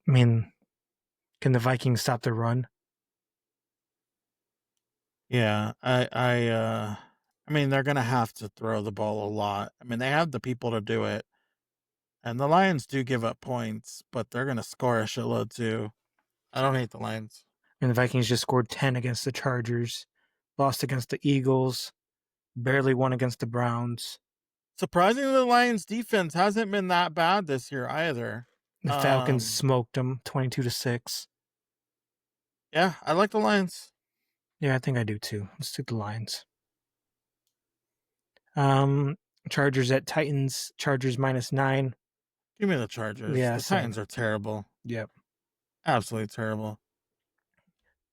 mean, can the Vikings stop their run? Yeah, I mean, they're going to have to throw the ball a lot. I mean, they have the people to do it. And the Lions do give up points, but they're going to score a shitload too. I don't hate the Lions. And the Vikings just scored 10 against the Chargers, lost against the Eagles, barely won against the Browns. Surprisingly, the Lions defense hasn't been that bad this year either. The Falcons smoked them 22-6. Yeah, I like the Lions. Yeah, I think I do too. Let's take the Lions. Chargers at Titans. Chargers minus 9. Give me the Chargers. Yeah, the Titans are terrible. Yep. Absolutely terrible.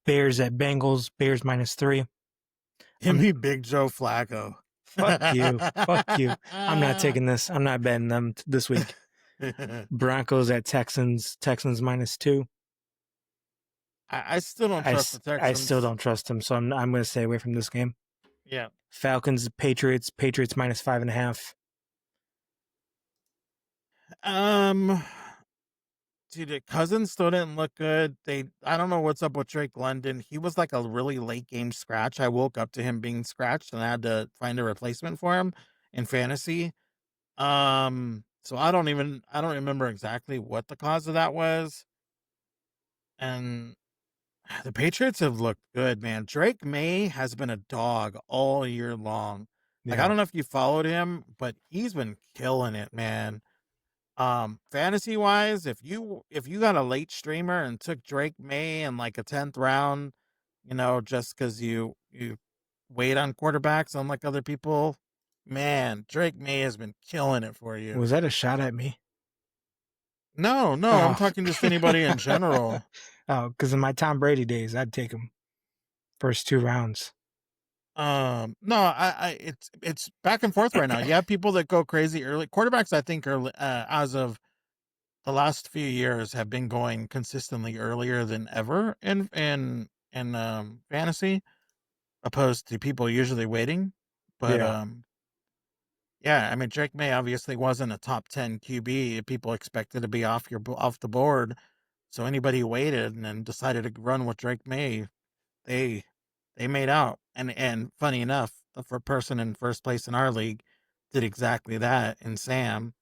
Bears at Bengals. Bears minus 3. Give me Big Joe Flacco. Fuck you. Fuck you. I'm not taking this. I'm not betting them this week. Broncos at Texans. Texans minus 2. I still don't trust the Texans. I still don't trust them, so I'm going to stay away from this game. Yeah. Falcons, Patriots. Patriots minus 5.5. Dude, Cousins still didn't look good. I don't know what's up with Drake London. He was like a really late game scratch. I woke up to him being scratched and I had to find a replacement for him in fantasy. So I don't remember exactly what the cause of that was. And the Patriots have looked good, man. Drake May has been a dog all year long. Like, I don't know if you followed him, but he's been killing it, man. Fantasy wise, if you got a late streamer and took Drake May in like a 10th round, just because you wait on quarterbacks unlike other people, man, Drake May has been killing it for you. Was that a shot at me? No, I'm talking just anybody in general. Oh, because in my Tom Brady days, I'd take him first 2 rounds. No, it's back and forth right now. You have people that go crazy early. Quarterbacks, I think, are as of the last few years have been going consistently earlier than ever in fantasy, opposed to people usually waiting. But Yeah. yeah, I mean Drake May obviously wasn't a top 10 QB. People expected to be off the board. So anybody who waited and then decided to run with Drake May, they they made out. And funny enough, the person in first place in our league did exactly that in Sam,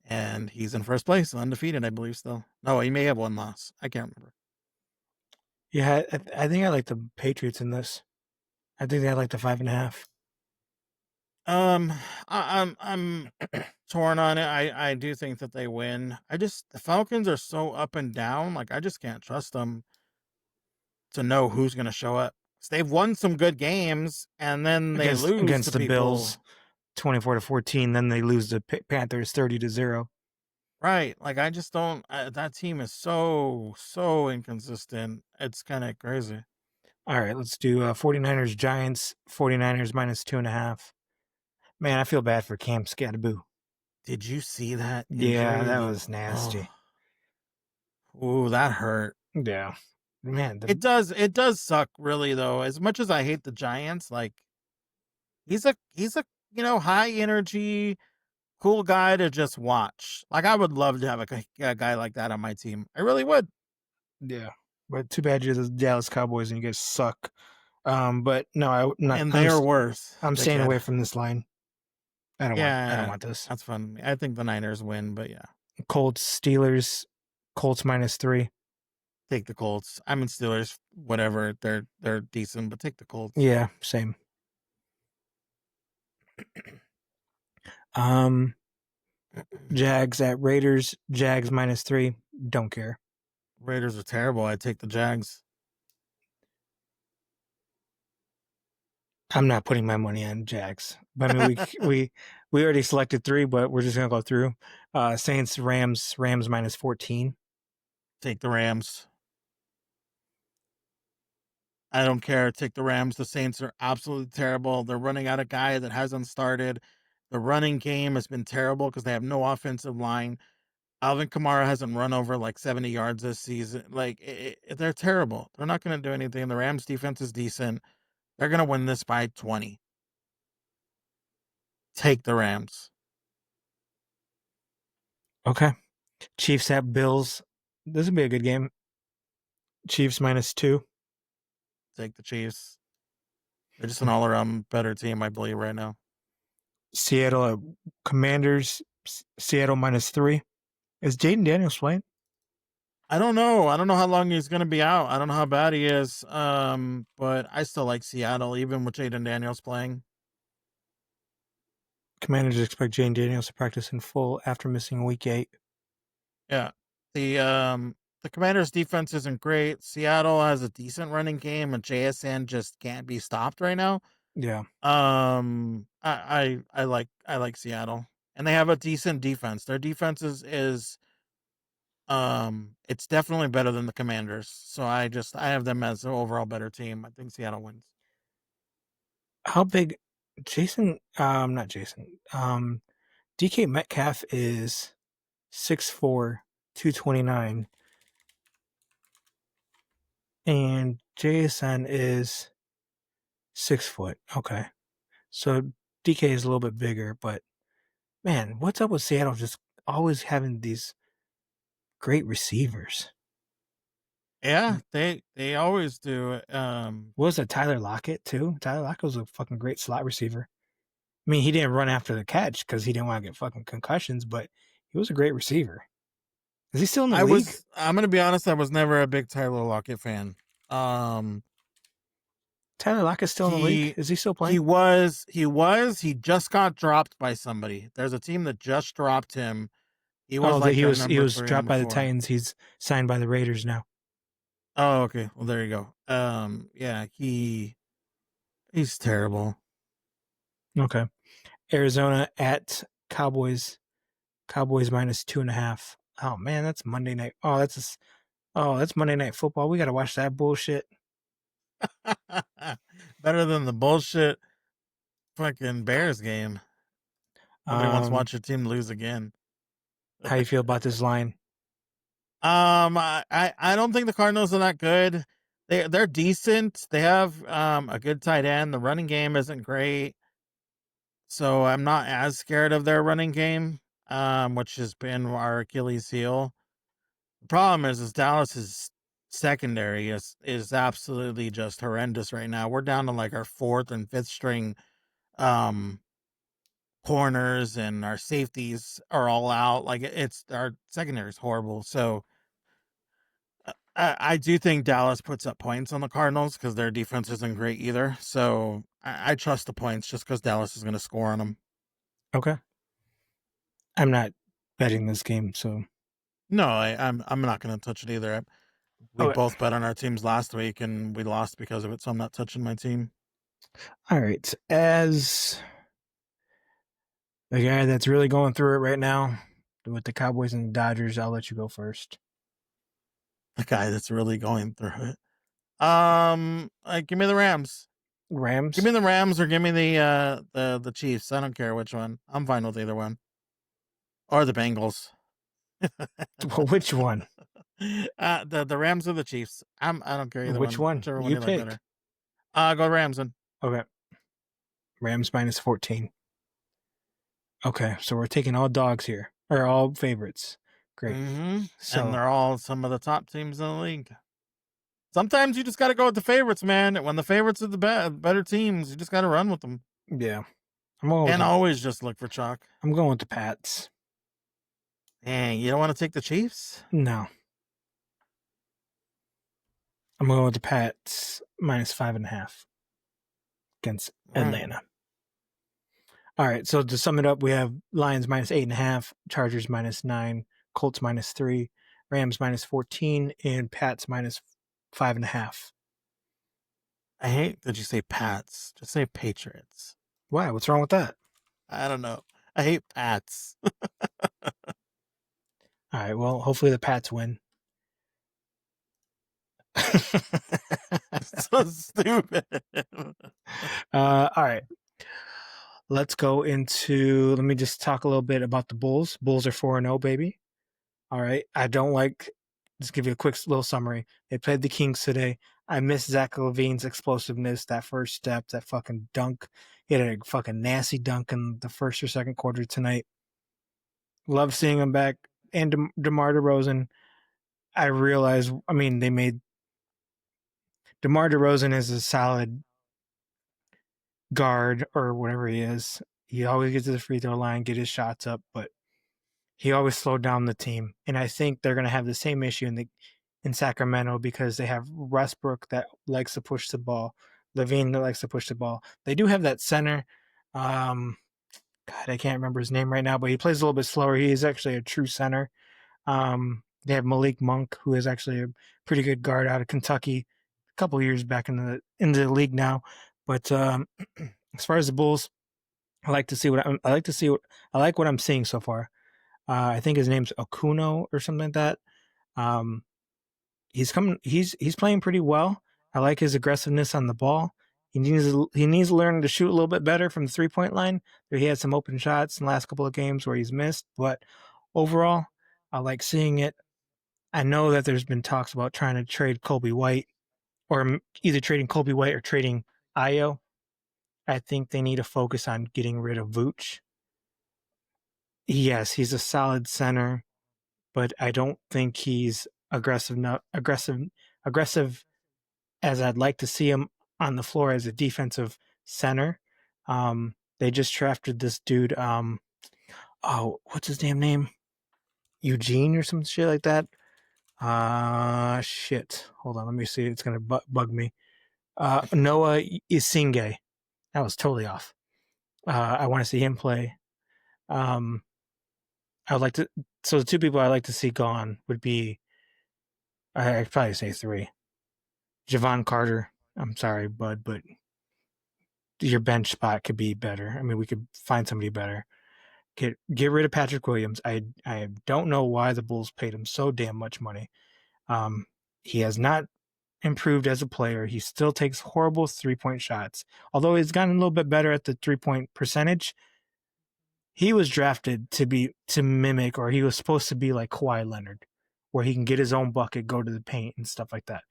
and he's in first place, undefeated, I believe. Still, no, he may have one loss. I can't remember. Yeah, I think I like the Patriots in this. I think they like the 5.5. Um, I'm torn on it. I do think that they win. The Falcons are so up and down. Like I just can't trust them to know who's going to show up. 'Cause they've won some good games and then they lose to Against the people. Bills, 24-14. Then they lose to Panthers 30-0. Right. Like I just don't. That team is so inconsistent. It's kind of crazy. All right, let's do 49ers Giants. 49ers -2.5. Man, I feel bad for Cam Scatterboo. Did you see that Yeah, injury? that was nasty. Oh, that hurt. Yeah, man. It does suck, really, though. As much as I hate the Giants, like he's a high energy, cool guy to just watch. Like I would love to have a guy like that on my team. I really would. Yeah, but too bad you're the Dallas Cowboys and you guys suck. But no, And they are worse. I'm staying Dickhead. away from this line. I don't Yeah, want this. that's fun. I think the Niners win, but yeah, Colts Steelers. Colts -3. take the Colts. I mean Steelers, whatever. They're decent, but take the Colts. Yeah, same. Jags at Raiders. Jags -3. Don't care. Raiders are terrible. I take the Jags. I'm not putting my money on Jags. But I mean, we already selected 3, but we're just gonna go through. Saints Rams. Rams -14. Take the Rams. I don't care. Take the Rams. The Saints are absolutely terrible. They're running out a guy that hasn't started. The running game has been terrible because they have no offensive line. Alvin Kamara hasn't run over like 70 yards this season. Like they're terrible. They're not going to do anything. The Rams defense is decent. They're going to win this by 20. Take the Rams. Okay. Chiefs at Bills. This would be a good game. Chiefs -2. Take the Chiefs. They're just an all-around better team, I believe, right now. Seattle at Commanders. Seattle -3. Is Jaden Daniels playing? I don't know. I don't know how long he's going to be out. I don't know how bad he is. But I still like Seattle, even with Jaden Daniels playing. Commanders expect Jaden Daniels to practice in full after missing week 8. Yeah. The Commanders defense isn't great. Seattle has a decent running game, and JSN just can't be stopped right now. Yeah. I like Seattle, and they have a decent defense. Their defense is it's definitely better than the Commanders. So I have them as an overall better team. I think Seattle wins. How big not Jason. DK Metcalf is 6'4", 229. And JSN is 6 foot. Okay. So DK is a little bit bigger, but man, what's up with Seattle just always having these great receivers? Yeah, they always do. What was it, Tyler Lockett too? Tyler Lockett was a fucking great slot receiver. I mean, he didn't run after the catch because he didn't want to get fucking concussions, but he was a great receiver. Is he still in the league? I'm gonna be honest, I was never a big Tyler Lockett fan. Tyler Lockett's still in the league? Is he still playing? He just got dropped by somebody. There's a team that just dropped him. He was dropped by the Titans. He's signed by the Raiders now. Oh, okay. Well, there you go. Yeah, he's terrible. Okay. Arizona at Cowboys. Cowboys -2.5. Oh man, that's Monday night. That's Monday Night Football. We gotta watch that bullshit. Better than the bullshit fucking Bears game. Nobody wants to watch your team lose again. How you feel about this line? I don't think the Cardinals are that good. They're decent. They have a good tight end. The running game isn't great, so I'm not as scared of their running game, which has been our Achilles heel. The problem is Dallas's secondary is absolutely just horrendous right now. We're down to like our fourth and fifth string um corners, and our safeties are all out. Like it's our secondary is horrible. So I do think Dallas puts up points on the Cardinals because their defense isn't great either. So I trust the points just because Dallas is going to score on them. Okay. I'm not betting this game, so No, I'm not going to touch it either. We Okay. both bet on our teams last week and we lost because of it, so I'm not touching my team. All right. As the guy that's really going through it right now with the Cowboys and the Dodgers, I'll let you go first. The guy that's really going through it. Give me the Rams. Rams? Give me the Rams or give me the Chiefs. I don't care which one. I'm fine with either one. Or the Bengals. Which one? The Rams or the Chiefs. I don't care either Which one? Whichever one You you like pick. better. Go Rams then. Okay. Rams minus 14. Okay, so we're taking all dogs here, or all favorites. Great. Mm-hmm. So And they're all some of the top teams in the league. Sometimes you just got to go with the favorites, man. When the favorites are the better teams, you just got to run with them. yeah, I'm going. And always just look for chalk. I'm going with the Pats. Dang, you don't want to take the Chiefs? No, I'm going with the Pats minus 5.5 against Atlanta. All right, so to sum it up, we have Lions minus 8.5, Chargers minus 9, Colts minus 3, Rams minus 14, and Pats minus 5.5. I hate that you say Pats. Just say Patriots. Why? What's wrong with that? I don't know. I hate Pats. All right, well, hopefully the Pats win. So stupid. All right. Let's go into, let me just talk a little bit about the Bulls. Bulls are 4-0, baby. All right. I don't like, just give you a quick little summary. They played the Kings today. I miss Zach LaVine's explosiveness, that first step, that fucking dunk. He had a fucking nasty dunk in the first or second quarter tonight. Love seeing him back. And DeMar DeRozan, I realize, I mean, they made, DeMar DeRozan is a solid guard or whatever he is. He always gets to the free throw line, get his shots up, but he always slowed down the team. And I think they're going to have the same issue in Sacramento because they have Westbrook that likes to push the ball, LaVine that likes to push the ball. They do have that center. God, I can't remember his name right now, but he plays a little bit slower. He is actually a true center. They have Malik Monk, who is actually a pretty good guard out of Kentucky, a couple years back in the league now. But as far as the Bulls, I like what I'm seeing so far. I think his name's Okuno or something like that. He's playing pretty well. I like his aggressiveness on the ball. He needs to learn to shoot a little bit better from the 3-point line. He had some open shots in the last couple of games where he's missed, but overall, I like seeing it. I know that there's been talks about trying to trade Kobe White, or either trading Kobe White or trading Ayo. I think they need to focus on getting rid of Vooch. Yes, he's a solid center, but I don't think he's aggressive as I'd like to see him on the floor as a defensive center. They just drafted this dude. What's his damn name? Eugene or some shit like that. Shit. Hold on, let me see. It's gonna bug me. Noah Isinge. That was totally off. I want to see him play. I would like to. So the two people I'd like to see gone would be, I'd probably say 3. Javon Carter. I'm sorry, bud, but your bench spot could be better. I mean, we could find somebody better. Get rid of Patrick Williams. I don't know why the Bulls paid him so damn much money. He has not improved as a player. He still takes horrible 3-point shots. Although he's gotten a little bit better at the 3-point percentage, he was drafted to mimic, or he was supposed to be like Kawhi Leonard, where he can get his own bucket, go to the paint, and stuff like that.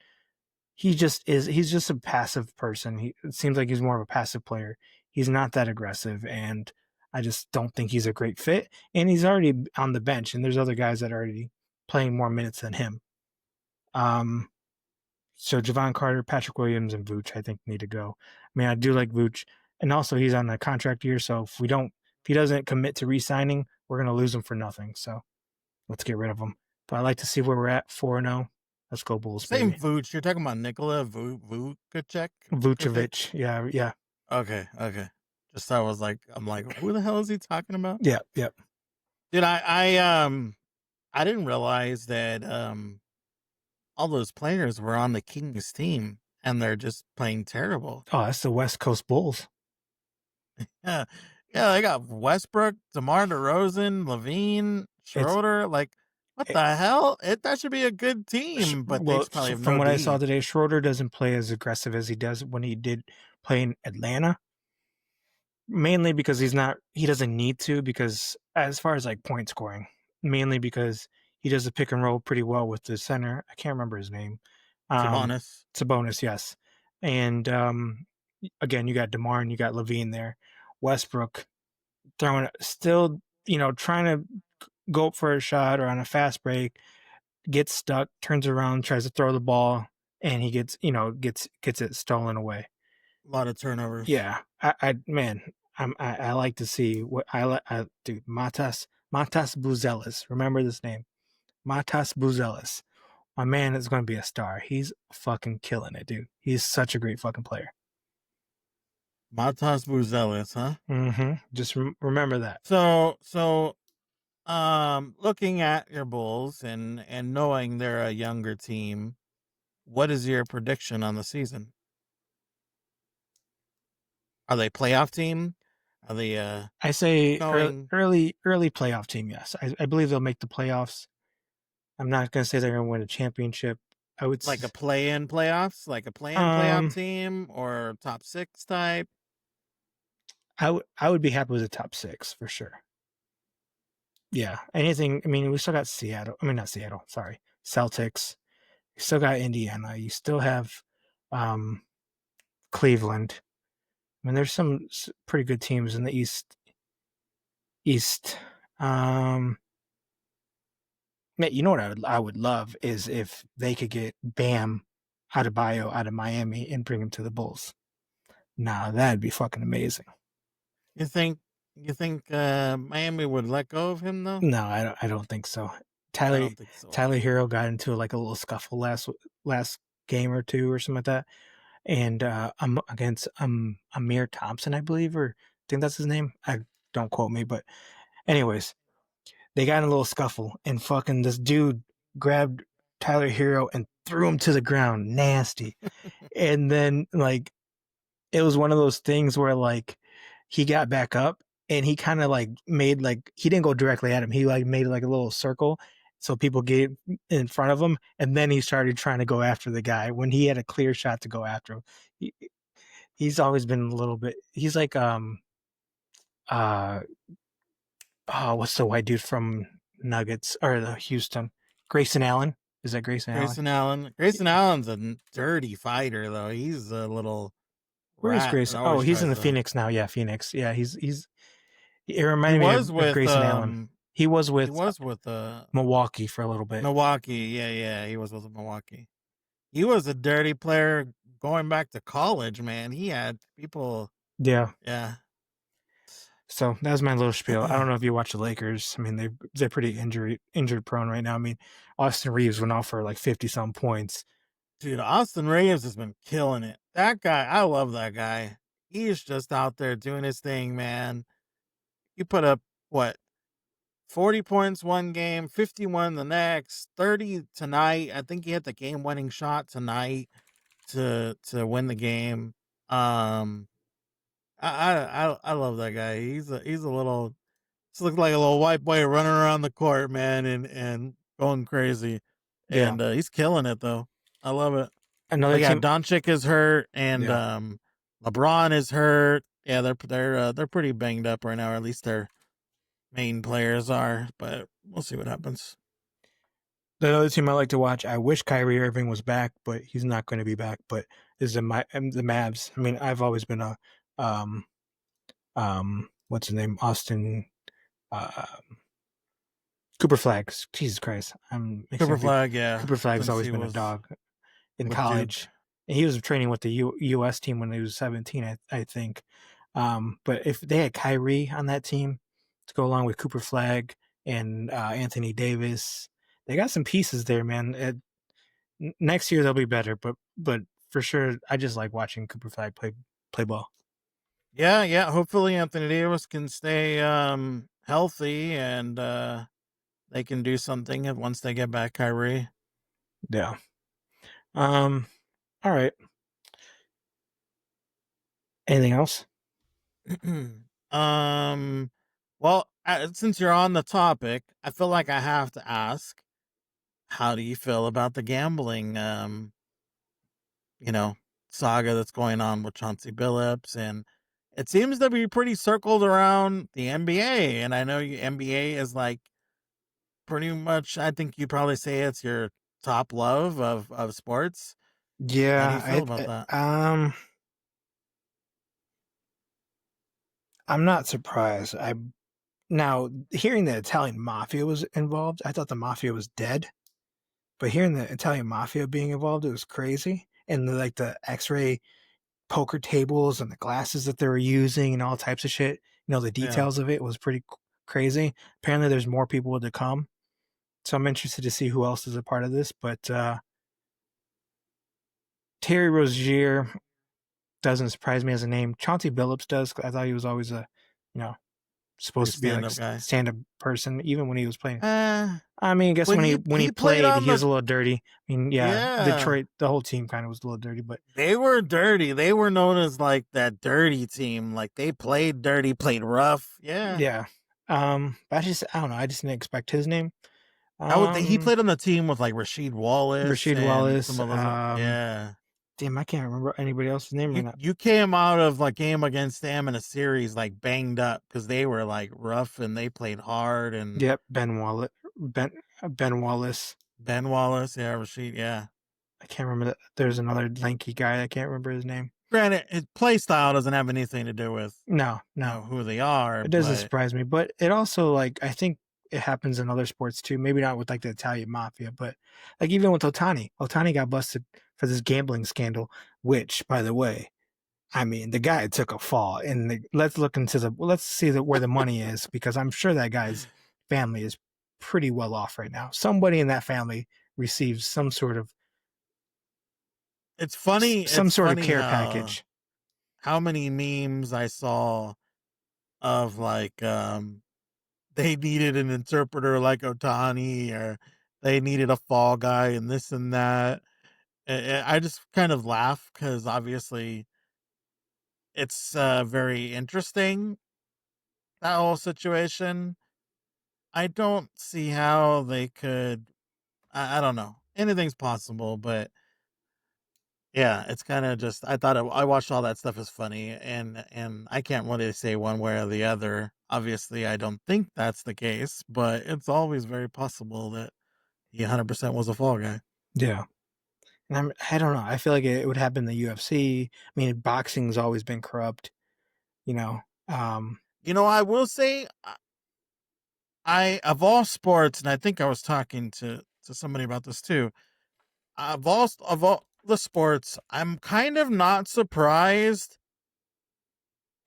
He's just a passive person. It seems like he's more of a passive player. He's not that aggressive, and I just don't think he's a great fit. And he's already on the bench, and there's other guys that are already playing more minutes than him. So Javon Carter, Patrick Williams, and Vooch, I think, need to go. I mean, I do like Vooch, and also he's on a contract year, so if he doesn't commit to re-signing, we're gonna lose him for nothing. So let's get rid of him. But I like to see where we're at, 4-0. Let's go Bulls, Same baby. Vooch. You're talking about Nikola Vucevic? Vucevic, yeah. Okay. Just I was like, I'm like, who the hell is he talking about? Yeah. Dude, I didn't realize that all those players were on the Kings team and they're just playing terrible. Oh, that's the West Coast Bulls. Yeah, they got Westbrook, DeMar DeRozan, Levine, Schroeder. Like, what the hell? That should be a good team, but they just probably have from no what D. I saw today, Schroeder doesn't play as aggressive as he does when he did play in Atlanta. Mainly because he doesn't need to, because as far as like point scoring, mainly because he does the pick and roll pretty well with the center. I can't remember his name. Sabonis, yes. And again, you got DeMar and you got Levine there. Westbrook throwing still, trying to go up for a shot or on a fast break, gets stuck, turns around, tries to throw the ball, and he gets it stolen away. A lot of turnovers. Yeah, I like to see what dude, Matas Buzelis. Remember this name, Matas Buzelis. My man is going to be a star. He's fucking killing it, dude. He's such a great fucking player. Matas Buzelis, huh? Mm-hmm. Just remember that. So, looking at your Bulls and knowing they're a younger team, what is your prediction on the season? Are they a playoff team? Are they I say going early playoff team, yes. I believe they'll make the playoffs. I'm not going to say they're going to win a championship. I would like a play-in playoffs, like a play-in playoff team or top 6 type? I would be happy with a top 6 for sure. Yeah, anything. I mean, we still got Seattle. I mean, not Seattle. Sorry, Celtics. You still got Indiana. You still have Cleveland. I mean, there's some pretty good teams in the East. Man, you know what I would love is if they could get Bam Adebayo out of Miami and bring him to the Bulls. Nah, that'd be fucking amazing. You think Miami would let go of him though? No, I don't think so. I don't think so. Tyler Hero got into like a little scuffle last game or two or something like that, and I'm against Amir Thompson, I believe, or I think that's his name. I don't quote me, but anyways, they got in a little scuffle, and fucking this dude grabbed Tyler Hero and threw him to the ground, nasty, and then like it was one of those things where like he got back up and he kind of like made like he didn't go directly at him. He like made like a little circle so people get in front of him, and then he started trying to go after the guy when he had a clear shot to go after him. He's always been a little bit. He's like what's the white dude from Nuggets or the Houston? Grayson Allen. Is that Grayson Allen? Grayson Allen's a dirty fighter though. He's a little. Where is Grayson? Oh, he's in the Phoenix now. Yeah, Phoenix. Yeah, he's. It reminded me of Grayson Allen. He was with Milwaukee for a little bit. Milwaukee, yeah. He was with Milwaukee. He was a dirty player going back to college, man. He had people. Yeah. So that was my little spiel. I don't know if you watch the Lakers. I mean, they're pretty injured prone right now. I mean, Austin Reeves went off for like 50-some points. Dude, Austin Reeves has been killing it. That guy, I love that guy. He's just out there doing his thing, man. You put up, 40 points one game, 51 the next, 30 tonight. I think he hit the game-winning shot tonight to win the game. I love that guy. He's a little, just looks like a little white boy running around the court, man, and going crazy. Yeah. And he's killing it though. I love it. Another team. Doncic is hurt, and LeBron is hurt. Yeah, they're pretty banged up right now, or at least their main players are. But we'll see what happens. The other team I like to watch, I wish Kyrie Irving was back, but he's not going to be back. But is the Mavs. I mean, I've always been a what's his name, Austin uh, Cooper Flags. Jesus Christ, I'm mixing Cooper up people. Flag, yeah, Cooper Flags since always he been a was dog in with Duke. college. And he was training with the U.S. team when he was 17, I think. But if they had Kyrie on that team to go along with Cooper Flag and Anthony Davis, they got some pieces there, man. Next year they'll be better, but for sure, I just like watching Cooper Flag play ball. Yeah, yeah. Hopefully Anthony Davis can stay healthy and they can do something once they get back Kyrie. Yeah. All right. Anything else? um well, since you're on the topic, I feel like I have to ask, how do you feel about the gambling you know, saga that's going on with Chauncey Billups? And it seems to be pretty circled around the NBA. And I know NBA is like pretty much, I think you'd probably say it's your top love of sports. How do you feel Yeah, about that? I'm not surprised. I Now hearing the Italian mafia was involved, I thought the mafia was dead. But hearing the Italian mafia being involved, it was crazy. And like the X-ray poker tables and the glasses that they were using and all types of shit. The Yeah. details of it was pretty crazy. Apparently, there's more people to come. So I'm interested to see who else is a part of this. But Terry Rozier doesn't surprise me as a name. Chauncey Billups does. I thought he was always you know, Pretty supposed to be like stand-up guy. stand-up person, even when he was playing. uh I mean, I guess when when he he played played, on he was the a little dirty. I mean, yeah, yeah, Detroit, the whole team kind of was a little dirty, but they were dirty. They were known as like that dirty team. Like they played dirty, played rough. Yeah. yeah. I don't know. I just didn't expect his name. He Um, played on the team with like Rasheed Wallace Rasheed and some Wallace. of those. Yeah. Damn, I can't remember anybody else's name right now. You came out of like game against them in a series like banged up because they were like rough and they played hard. And Yep, Ben Wallace. Ben Wallace, yeah, Rasheed, yeah. I can't remember that. There's another lanky guy. I can't remember his name. Granted, his play style doesn't have anything to do with No, no. who they are, It doesn't but surprise me, but it also like I think it happens in other sports too. Maybe not with like the Italian mafia, but like even with Otani. Otani got busted for this gambling scandal, which, by the way, I mean the guy took a fall. And let's see where the money is, because I'm sure that guy's family is pretty well off right now. Somebody in that family receives it's funny. some It's sort of funny care package. how many memes I saw of like they needed an interpreter like Otani, or they needed a fall guy and this and that. I just kind of laugh because obviously it's very interesting, that whole situation. I don't see how they could. I don't know. Anything's possible, but yeah, it's kind of just. I watched all that stuff as funny, and I can't really say one way or the other. Obviously, I don't think that's the case, but it's always very possible that he 100% was a fall guy. Yeah. And I don't know. I feel like it would happen in the UFC. I mean, boxing's always been corrupt, you know. Um, I will say, I of all sports, and I think I was talking to somebody about this too. Of all the sports, I'm kind of not surprised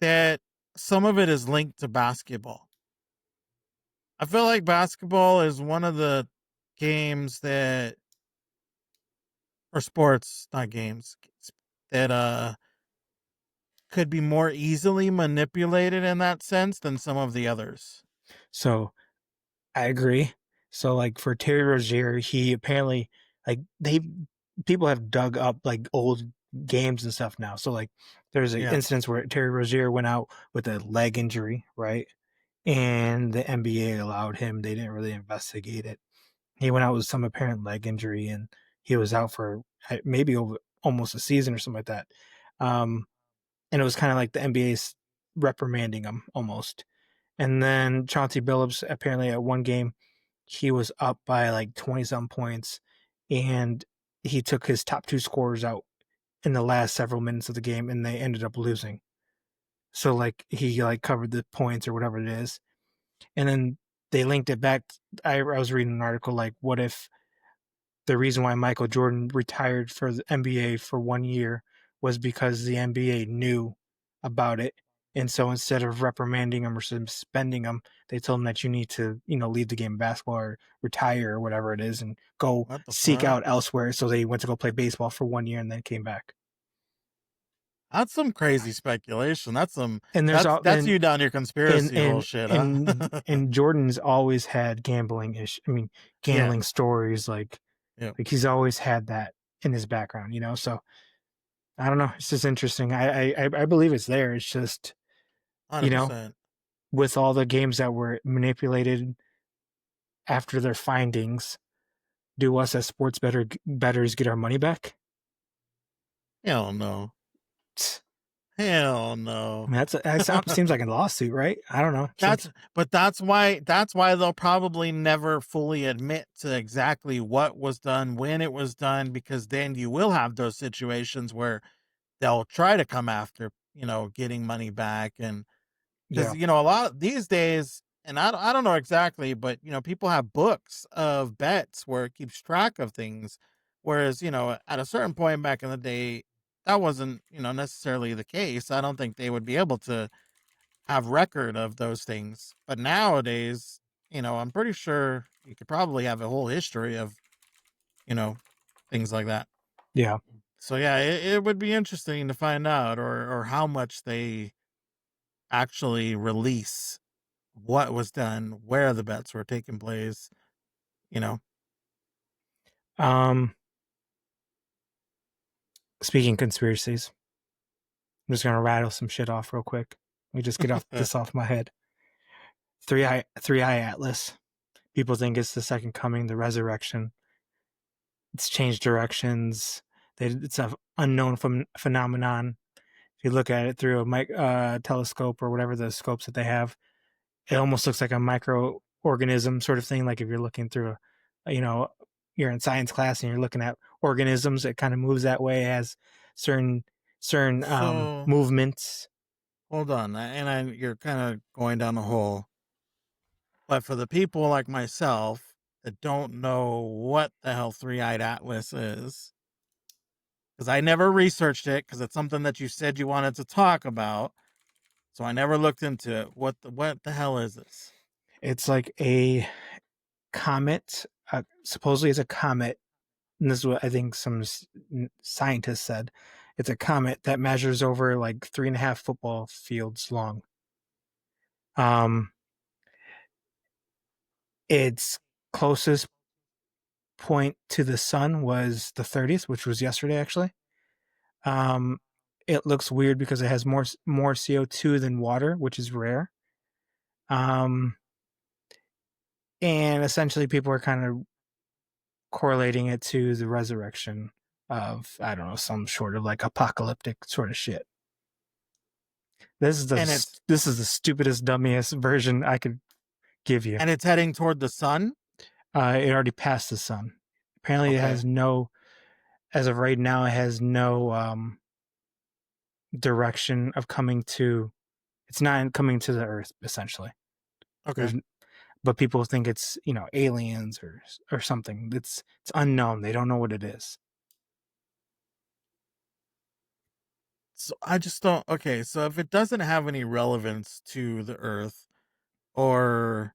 that some of it is linked to basketball. I feel like basketball is one of the games that, or sports, not games, that could be more easily manipulated in that sense than some of the others. so I agree. So like for Terry Rozier, he apparently like people have dug up like old games and stuff now. So like there's an Yeah. instance where Terry Rozier went out with a leg injury, right? And the NBA allowed him. They didn't really investigate it. He went out with some apparent leg injury, and he was out for maybe over almost a season or something like that. Um, and it was kind of like the NBA's reprimanding him almost. And then Chauncey Billups apparently at one game he was up by like 20 some points, and he took his top two scorers out in the last several minutes of the game, and they ended up losing. So like he like covered the points or whatever it is, and then they linked it back. I was reading an article like, what if the reason why Michael Jordan retired for the NBA for 1 year was because the NBA knew about it. And so instead of reprimanding him or suspending him, they told him that you need to, leave the game of basketball or retire or whatever it is and go What the seek fuck? out elsewhere. So they went to go play baseball for 1 year and then came back. That's some crazy speculation. That's And there's all that's you down your conspiracy and bullshit, huh? and Jordan's always had gambling gambling Yes. stories like Yeah. he's always had that in his background, So I don't know. It's just interesting. I believe it's there. It's just, you know, 100%. with all the games that were manipulated after their findings, do us as bettors get our money back? Hell no. Tsk. Hell no. I mean, seems like a lawsuit, right? I don't know. That's why they'll probably never fully admit to exactly what was done, when it was done, because then you will have those situations where they'll try to come after, getting money back. And Yeah. because, a lot of these days, and I don't know exactly, but, people have books of bets where it keeps track of things. Whereas, at a certain point back in the day, that wasn't, necessarily the case. I don't think they would be able to have record of those things. But nowadays, I'm pretty sure you could probably have a whole history of, you know, things like that. Yeah. So yeah, it would be interesting to find out or how much they actually release what was done, where the bets were taking place, you know. Speaking conspiracies, I'm just gonna rattle some shit off real quick. Let me just get this off my head. Three eye Atlas. People think it's the second coming, the resurrection. It's changed directions. It's an unknown phenomenon. If you look at it through a telescope or whatever the scopes that they have, it almost looks like a microorganism sort of thing. Like if you're looking through you're in science class and you're looking at organisms, it kind of moves that way. It has certain So movements. hold on, you're kind of going down a hole. But for the people like myself that don't know what the hell three-eyed atlas is, because I never researched it because it's something that you said you wanted to talk about, so I never looked into it. What the hell is this? It's like a comet. Supposedly, it's a comet. And this is what I think some scientists said. It's a comet that measures over like 3.5 football fields long. Its closest point to the sun was the 30th, which was yesterday, actually. It looks weird because it has more CO2 than water, which is rare. And essentially, people are kind of correlating it to the resurrection of, I don't know, some sort of like apocalyptic sort of shit. This is the stupidest, dummiest version I could give you. And it's heading toward the sun. It already passed the sun. Apparently, Okay. it has no. As of right now, it has no direction of coming to. It's not coming to the Earth, essentially. Okay. But people think it's aliens or something. It's unknown. They don't know what it is. So I just don't. Okay, so if it doesn't have any relevance to the Earth or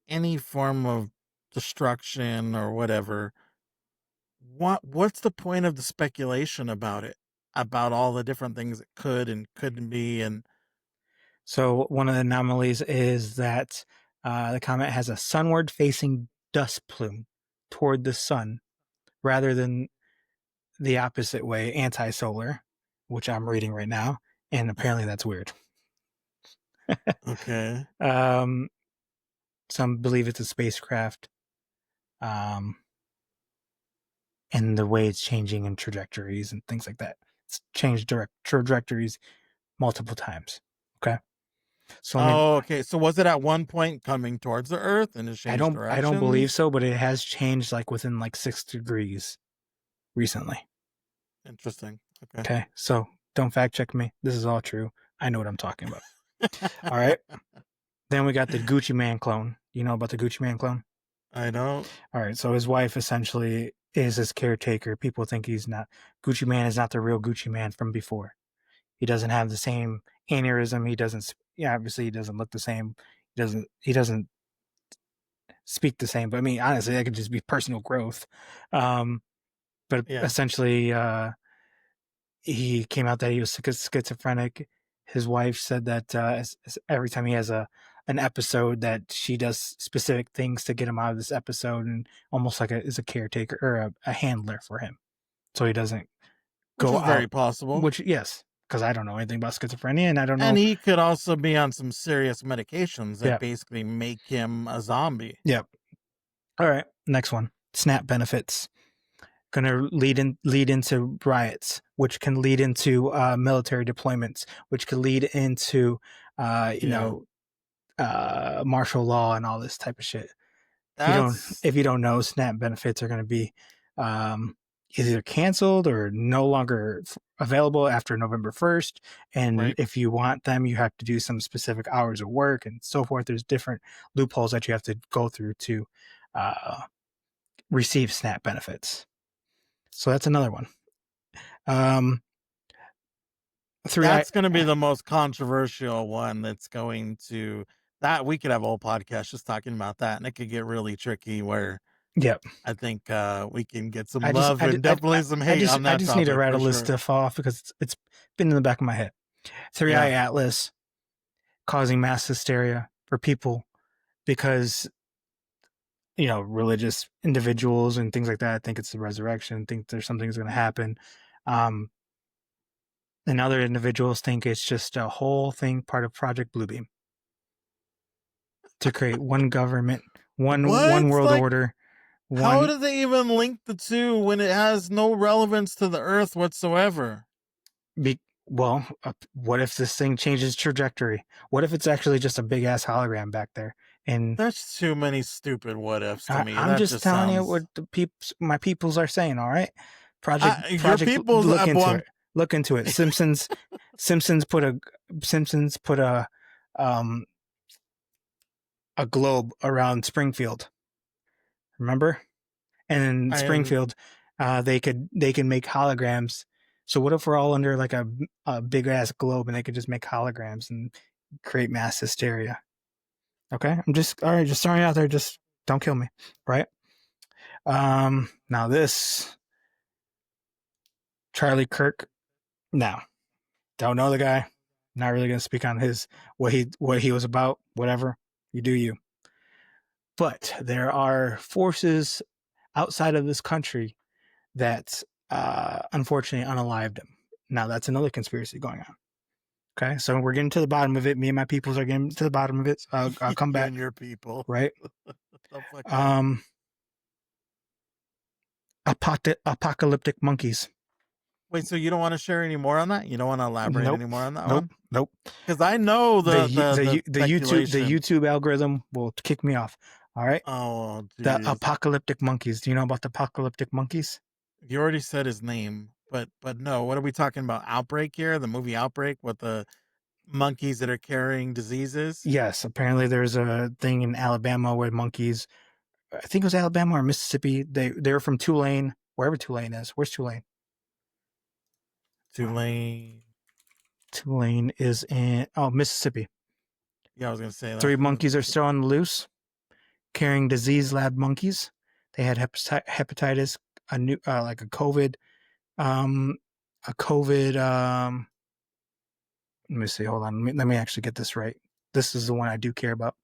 any form of destruction or whatever, what's the point of the speculation about it? About all the different things it could and couldn't be, and So one of the anomalies is that the comet has a sunward facing dust plume toward the sun rather than the opposite way, anti-solar, which I'm reading right now, and apparently that's weird. okay. Some believe it's a spacecraft, and the way it's changing in trajectories and things like that. It's changed trajectories multiple times. Okay. So I mean, okay. So was it at one point coming towards the Earth and it changed directions? I don't believe so, but it has changed like within like 6 degrees recently. Interesting. Okay. Okay, so don't fact check me. This is all true. I know what I'm talking about. All right. Then we got the Gucci Man clone. You know about the Gucci Man clone? I don't. All right. So his wife essentially is his caretaker. People think he's not. Gucci Man is not the real Gucci Man from before. He doesn't have the same aneurysm. He doesn't. Yeah, obviously he doesn't look the same. He doesn't speak the same. But I mean, honestly, that could just be personal growth. But Yeah. essentially, he came out that he was schizophrenic. His wife said that every time he has an episode, that she does specific things to get him out of this episode, and almost like is a caretaker or a handler for him, so he doesn't Which go is very out. possible. Which yes, because I don't know anything about schizophrenia, and I don't know. And he could also be on some serious medications that Yeah. basically make him a zombie. Yep. All right, next one. SNAP benefits going to lead into riots, which can lead into military deployments, which could lead into martial law and all this type of shit. If you don't know, SNAP benefits are going to be either canceled or no longer available after November 1st. And Right. if you want them, you have to do some specific hours of work and so forth. There's different loopholes that you have to go through to receive SNAP benefits. So that's another one. That's going to be the most controversial one. That's going to that we could have a whole podcast just talking about that, and it could get really tricky. Where Yep, I think we can get some love and definitely some hate on that. I just need to rattle this stuff off because it's been in the back of my head. 3i Atlas causing mass hysteria for people because religious individuals and things like that think it's the resurrection, think there's something's going to happen, and other individuals think it's just a whole thing part of Project Bluebeam to create one government, one world order. How do they even link the two when it has no relevance to the Earth whatsoever? What if this thing changes trajectory? What if it's actually just a big ass hologram back there? And there's too many stupid what ifs to me. I'm just telling you what my peoples are saying. All right, Project peoples, look into it. Simpsons put a globe around Springfield. Remember? And in Springfield, they can make holograms. So what if we're all under like a big ass globe and they could just make holograms and create mass hysteria? Okay, I'm just throwing it out there. Just don't kill me, right? Now this Charlie Kirk. Now, don't know the guy. Not really gonna speak on what he was about. Whatever, you do you. But there are forces outside of this country that unfortunately unalived him. Now that's another conspiracy going on. Okay, so we're getting to the bottom of it. Me and my peoples are getting to the bottom of it. So I'll come back. And your people, right? Apocalyptic monkeys. Wait, so you don't want to share any more on that? You don't want to elaborate any more on that one? Nope. Because I know the YouTube algorithm will kick me off. All right. Oh, geez. The apocalyptic monkeys. Do you know about the apocalyptic monkeys? You already said his name, but no. What are we talking about? Outbreak here? The movie Outbreak with the monkeys that are carrying diseases? Yes. Apparently, there's a thing in Alabama where monkeys. I think it was Alabama or Mississippi. They were from Tulane, wherever Tulane is. Where's Tulane? Tulane is in Mississippi. Yeah, I was gonna say that. 3 monkeys are still on the loose, carrying disease lab monkeys. They had hepatitis, like a COVID. Let me see. Hold on. Let me actually get this right. This is the one I do care about.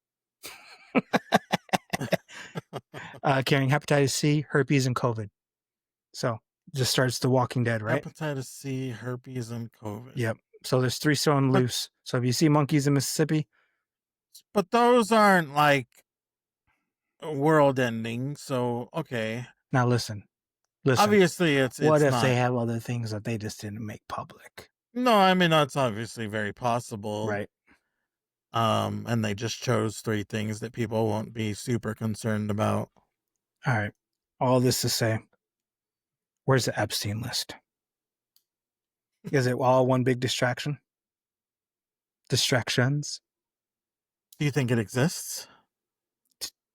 Carrying hepatitis C, herpes, and COVID. So just starts The Walking Dead, right? Hepatitis C, herpes, and COVID. Yep. So there's 3 still on loose. So if you see monkeys in Mississippi, but those aren't like world ending. So okay. Now listen. Obviously, it's what if not. they have other things that they just didn't make public? No, I mean that's obviously very possible, right? And they just chose 3 things that people won't be super concerned about. All right. All this to say, where's the Epstein list? Is it all one big distraction? Distractions? Do you think it exists?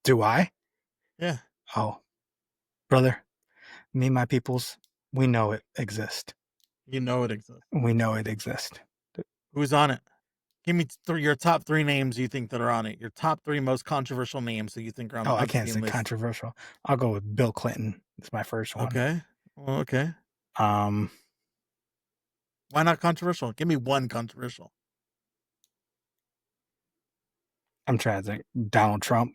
Do I? Yeah. Oh, brother, me and my peoples, we know it exists. You know it exists. We know it exists. Who's on it? Give me your top 3 names you think that are on it. Your top 3 most controversial names that you think are on the I can't Epstein say list. controversial. I'll go with Bill Clinton. It's my first one. Okay. Well, okay. Why not controversial? Give me one controversial. I'm trying to think. Donald Trump.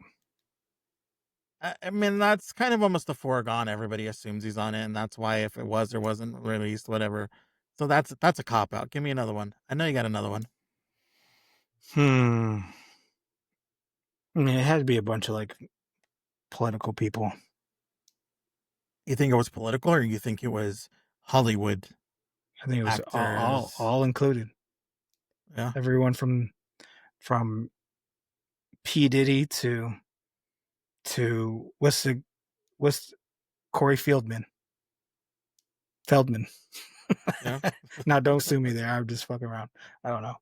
I mean, that's kind of almost a foregone. Everybody assumes he's on it, and that's why if it was or wasn't released, whatever. So that's a cop out. Give me another one. I know you got another one. I mean, it had to be a bunch of like political people. You think it was political, or you think it was Hollywood? I think it was all included. Yeah, everyone from P Diddy to what's Corey Feldman. yeah. Now don't sue me there. I'm just fucking around. I don't know.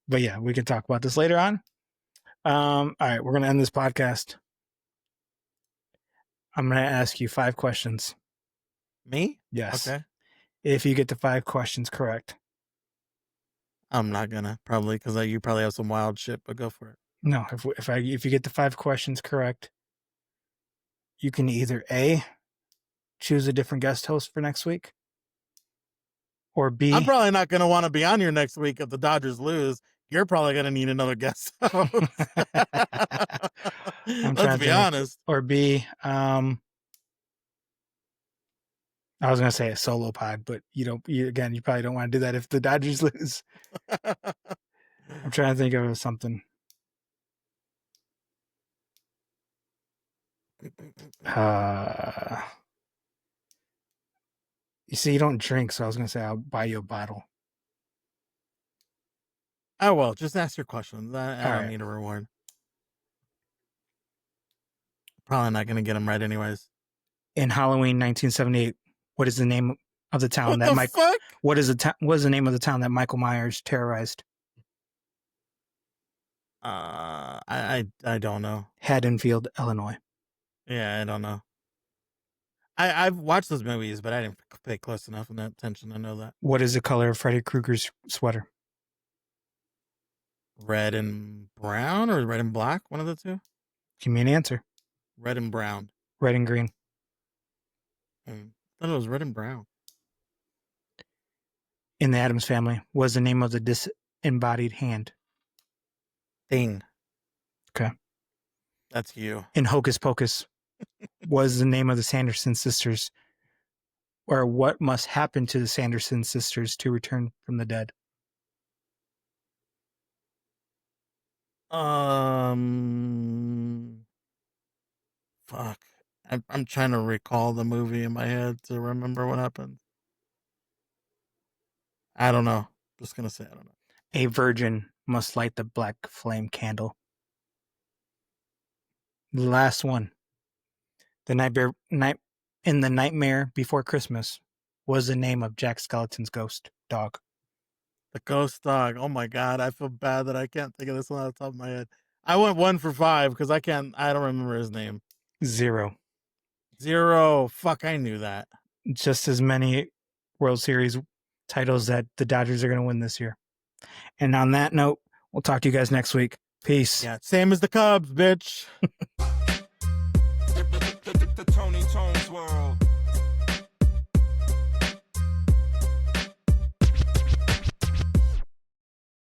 But yeah, we can talk about this later on. All right, we're gonna end this podcast. I'm gonna ask you 5 questions. Me? Yes. Okay. If you get the 5 questions correct. I'm not gonna probably because you probably have some wild shit, but go for it. No, if you get the 5 questions correct, you can either A, choose a different guest host for next week, or B. I'm probably not gonna want to be on here next week if the Dodgers lose. You're probably gonna need another guest host. Let's be honest. Or B, I was gonna say a solo pod, but you probably don't want to do that if the Dodgers lose. I'm trying to think of something. You see, you don't drink, so I was gonna say I'll buy you a bottle. Oh well, just ask your questions. I don't need a reward. Probably not gonna get them right anyways. In Halloween 1978, what is the name of the town What is the name of the town that Michael Myers terrorized? I don't know. Haddonfield, Illinois. Yeah, I don't know. I've watched those movies, but I didn't pay close enough attention to know that. What is the color of Freddy Krueger's sweater? Red and brown or red and black? One of the two? Give me an answer. Red and brown. Red and green. I thought it was red and brown. In the Addams Family, what is the name of the disembodied hand? Thing. Okay. That's you. In Hocus Pocus, what is the name of the Sanderson sisters? Or what must happen to the Sanderson sisters to return from the dead? Fuck. I'm trying to recall the movie in my head to remember what happened. I don't know. Just gonna say I don't know. A virgin must light the black flame candle. The last one. In the Nightmare Before Christmas was the name of Jack Skellington's ghost dog. The ghost dog. Oh my god, I feel bad that I can't think of this one off the top of my head. I went 1 for 5 because I don't remember his name. 0. Fuck, I knew that. Just as many World Series titles that the Dodgers are going to win this year. And on that note, we'll talk to you guys next week. Peace. Yeah, same as the Cubs, bitch. The Tony Tones world.